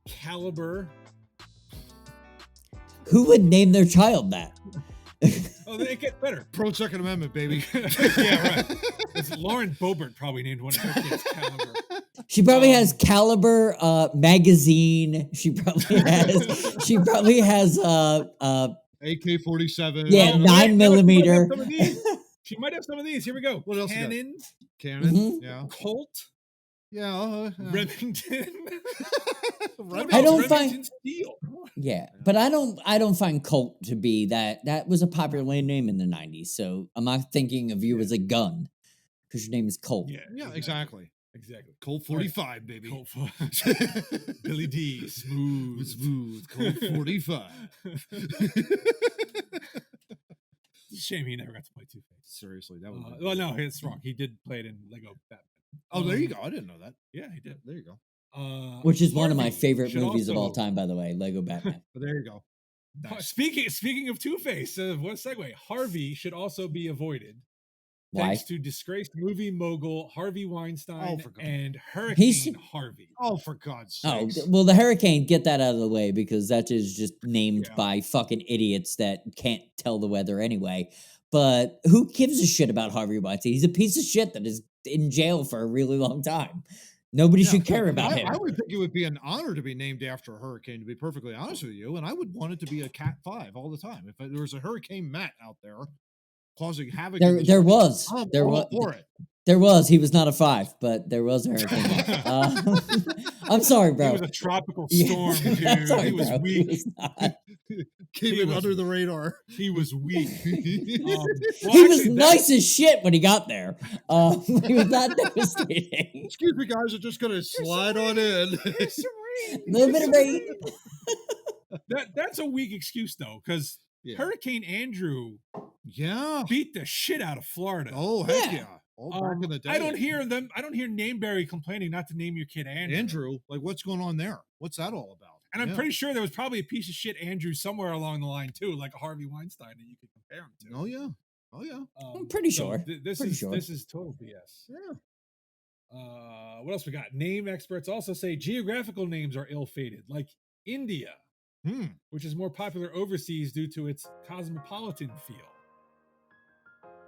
Caliber. Who would name their child that? Oh, they get better. Pro Second Amendment, baby. Yeah, right. It's Lauren Boebert probably named one of her kids Caliber. She probably has Caliber magazine. She probably has AK-47. Yeah, Oh, 9mm. She might have some of these. Here we go. What else you got? Cannon, Cannon. Mhm. Yeah. Colt, Yeah. Remington. I don't Remington find- Steel. Yeah, but I don't find Colt to be that. That was a popular name in the 90s. So I'm not thinking of you as a gun because your name is Colt. Yeah, exactly. Exactly. Colt 45, baby. Colt Billy D. Smooth. Smooth. Colt 45. It's a shame he never got to play Two-Face. Seriously, that was. Well, no, it's wrong. He did play it in Lego Batman. Oh, there you go. I didn't know that. Yeah, he did. There you go. Which is one of my Harvey favorite should movies of all also- time, by the way, Lego Batman. But there you go. Speaking of Two-Face, what a segue. Harvey should also be avoided. Why? Thanks to disgraced movie mogul Harvey Weinstein for God. and Hurricane He's- Harvey. Oh, for God's Oh, sake. well, the hurricane, get that out of the way because that is just named Yeah. by fucking idiots that can't tell the weather anyway. But who gives a shit about Harvey Weinstein? He's a piece of shit that is in jail for a really long time. Nobody should care about him. I would think it would be an honor to be named after a hurricane, to be perfectly honest with you. And I would want it to be a Cat 5 all the time. If there was a Hurricane Matt out there causing havoc, in There this was. I'm There all was. for it. There was. He was not a 5, but there was a hurricane. I'm sorry, bro. He was a tropical Yeah. storm, I'm dude. sorry, He was bro. weak. was not. Came He in was- under the radar. He was weak. He was nice as shit when he got there. He was not devastating. Excuse me, guys. I'm just gonna slide on in. Little bit of rain. That's a weak excuse though, because Yeah. Hurricane Andrew Yeah. beat the shit out of Florida. Oh heck Yeah. yeah. Oh, back in the day. I don't hear Nameberry complaining not to name your kid Andrew. Andrew. Like, what's going on there? What's that all about? And I'm Yeah. pretty sure there was probably a piece of shit Andrew somewhere along the line too, like a Harvey Weinstein that you could compare him to. Oh yeah. Oh yeah. I'm pretty sure. This is total BS. Yeah. What else we got? Name experts also say geographical names are ill-fated, like India, which is more popular overseas due to its cosmopolitan feel.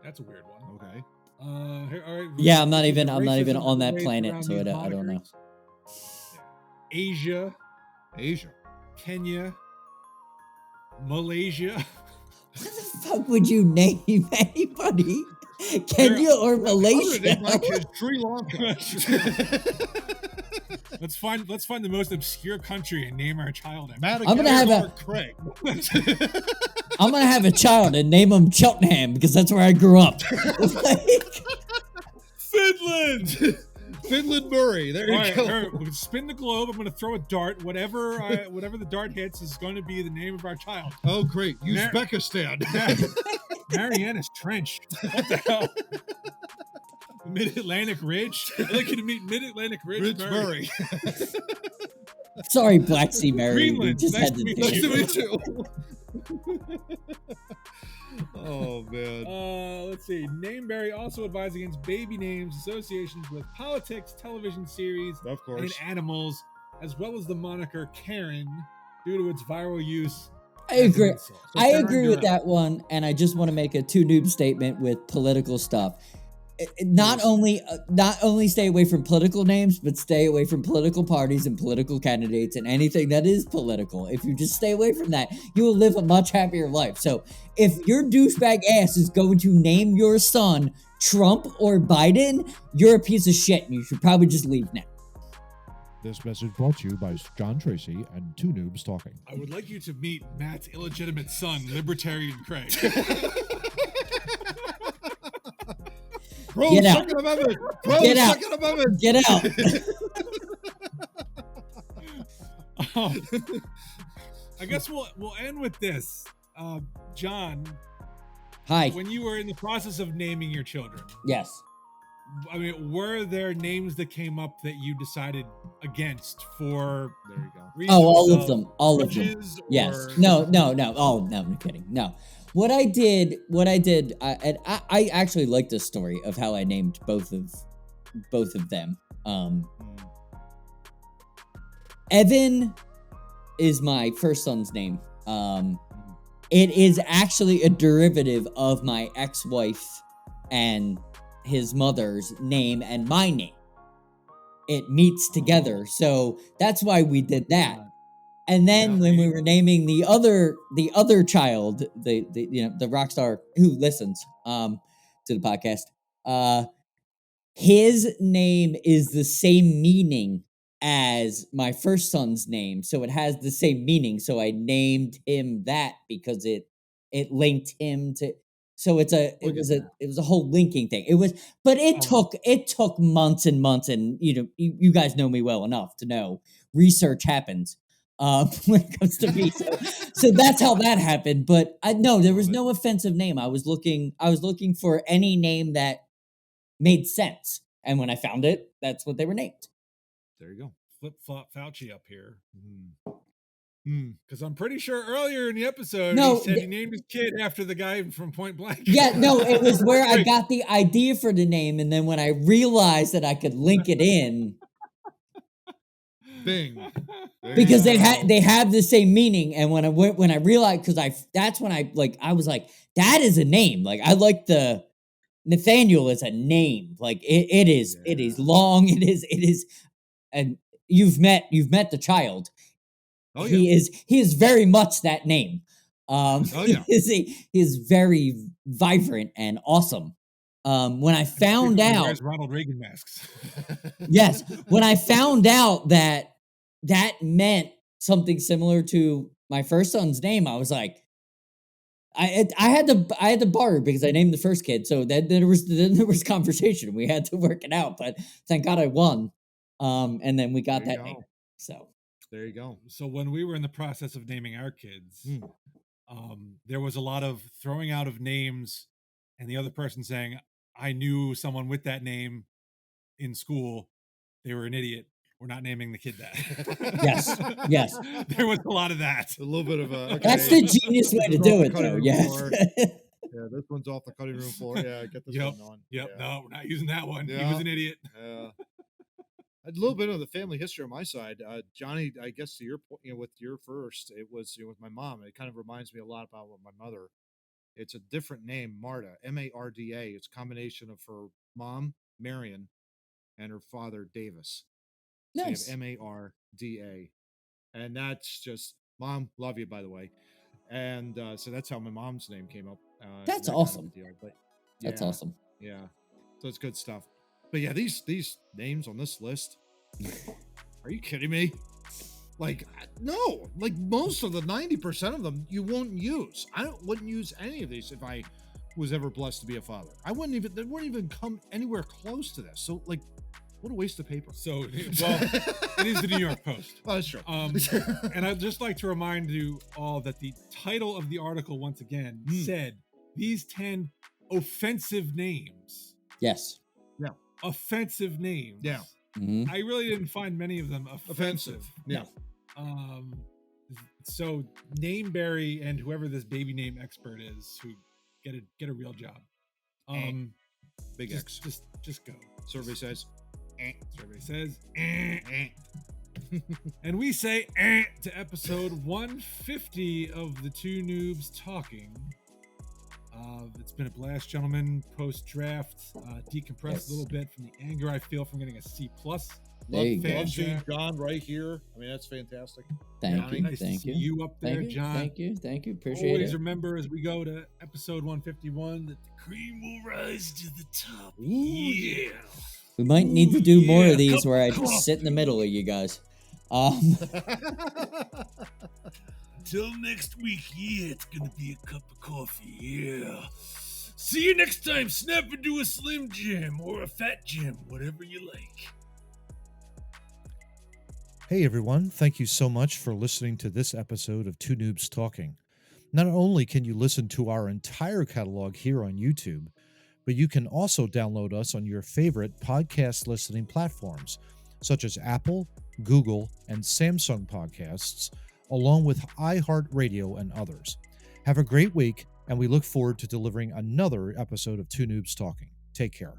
That's a weird one. Okay. All right, Yeah, I'm not look at even racism on that raised planet, around so these I don't know. monikers. Asia, Kenya, Malaysia. What the fuck would you name anybody? Kenya or Malaysia? Like Sri Lanka. Let's find the most obscure country and name our child after. Madagascar. I'm gonna have a Craig. I'm gonna have a child and name him Cheltenham because that's where I grew up. Finland. Finland Murray. There you go. We're gonna spin the globe. I'm gonna throw a dart. Whatever the dart hits is going to be the name of our child. Oh, great. Uzbekistan. Marianas Trench. What the hell? Mid-Atlantic Ridge. I'd like you to meet Mid-Atlantic Ridge Murray. Sorry, Black Sea Mary. We Greenland. just Nice had to to meet do Nice to it. meet you. Oh man. Let's see. Nameberry also advised against baby names, associations with politics, television series, Of course. and animals, as well as the moniker Karen, due to its viral use. I agree. So I Karen, agree you're with up. that one, and I just want to make a Too Noob statement with political stuff. Not only stay away from political names, but stay away from political parties and political candidates and anything that is political. If you just stay away from that, you will live a much happier life. So if your douchebag ass is going to name your son Trump or Biden, you're a piece of shit, and you should probably just leave now. This message brought to you by John Tracy and Two Noobs Talking. I would like you to meet Matt's illegitimate son, Libertarian Craig. Pro Get out. Second Amendment. Pro Get out. Second Amendment. Get out. I guess we'll end with this. John, Hi. when you were in the process of naming your children, Yes. I mean, were there names that came up that you decided against for There you go. reasons All of them. All of them. grudges Yes. or- No. Oh, no, I'm kidding. No. What I did, and I actually like this story of how I named both of them. Evan is my first son's name. It is actually a derivative of my ex-wife and his mother's name and my name. It meets together, so that's why we did that. And then when we were naming the other child, the rock star who listens to the podcast, his name is the same meaning as my first son's name, so it has the same meaning. So I named him that because it linked him to. So it was a whole linking thing. It took months and months, and you guys know me well enough to know research happens. When it comes to me, so that's how that happened. But there was no offensive name. I was looking for any name that made sense, and when I found it, that's what they were named. There you go. Flip flop Fauci up here. Because I'm pretty sure earlier in the episode he said he named his kid after the guy from Point Blank. Yeah, no, it was where I got the idea for the name, and then when I realized that I could link it in. Bing. Because they have the same meaning, and when I realized, that's when I was like, that is a name. Like, I like the Nathaniel is a name. Like it is long. It is, and you've met the child. Oh, yeah. He is very much that name. Yeah. He is very vibrant and awesome. When I found out, wears Ronald Reagan masks. yes, when I found out that meant something similar to my first son's name, I was like, I had to borrow because I named the first kid. So then there was conversation. We had to work it out, but thank God I won. And then we got that name. So there you go. So when we were in the process of naming our kids, there was a lot of throwing out of names, and the other person saying, "I knew someone with that name in school. They were an idiot." We're not naming the kid that. Yes, yes. There was a lot of that. A little bit of a. Okay, That's the genius way to This is do off the it, cutting though. room Yes. floor. Yeah, this one's off the cutting room floor. Yeah, get this Yep. one on. Yep. Yeah. No, we're not using that one. He Yeah. was an idiot. A little bit of the family history on my side, Johnny. I guess to your point, with your first, it was with my mom. It kind of reminds me a lot about what my mother. It's a different name, Marta, Marda. It's a combination of her mom, Marion, and her father, Davis. So Nice. you have Marda, and that's just mom. Love you, by the way. And so that's how my mom's name came up. That's that awesome. Kind of deal. But That's yeah, awesome. Yeah, so it's good stuff. But yeah, these names on this list. Are you kidding me? Like, no, like most of the 90% of them you won't use. Wouldn't use any of these if I was ever blessed to be a father. They wouldn't even come anywhere close to this. So like, what a waste of paper. So, well, it is the New York Post. Oh, that's true. And I'd just like to remind you all that the title of the article, once again, said these 10 offensive names. Yes. Yeah. Offensive names. Yeah. Mm-hmm. I really didn't find many of them offensive. Yeah. So Nameberry and whoever this baby name expert is, who get a real job. Big X. Just go. Survey says. Survey says. And we say to episode 150 of the Two Noobs Talking. It's been a blast, gentlemen. Post-draft, decompressed a little bit from the anger I feel from getting a C+. There you go. Love seeing John right here. I mean, that's fantastic. Thank you. Nice Thank to you. see you up there, Thank you. John. Thank you. Appreciate Always it. remember as we go to episode 151 that the Cream will rise to the top. Ooh, Yeah. We might need to do more yeah, of these cup where I of just sit in the coffee. middle of you guys. Until next week, yeah, it's gonna be a cup of coffee, yeah. See you next time. Snap into a Slim Jim or a Fat Jim, whatever you like. Hey everyone, thank you so much for listening to this episode of Two Noobs Talking. Not only can you listen to our entire catalog here on YouTube, but you can also download us on your favorite podcast listening platforms, such as Apple, Google, and Samsung podcasts, along with iHeartRadio and others. Have a great week, and we look forward to delivering another episode of Two Noobs Talking. Take care.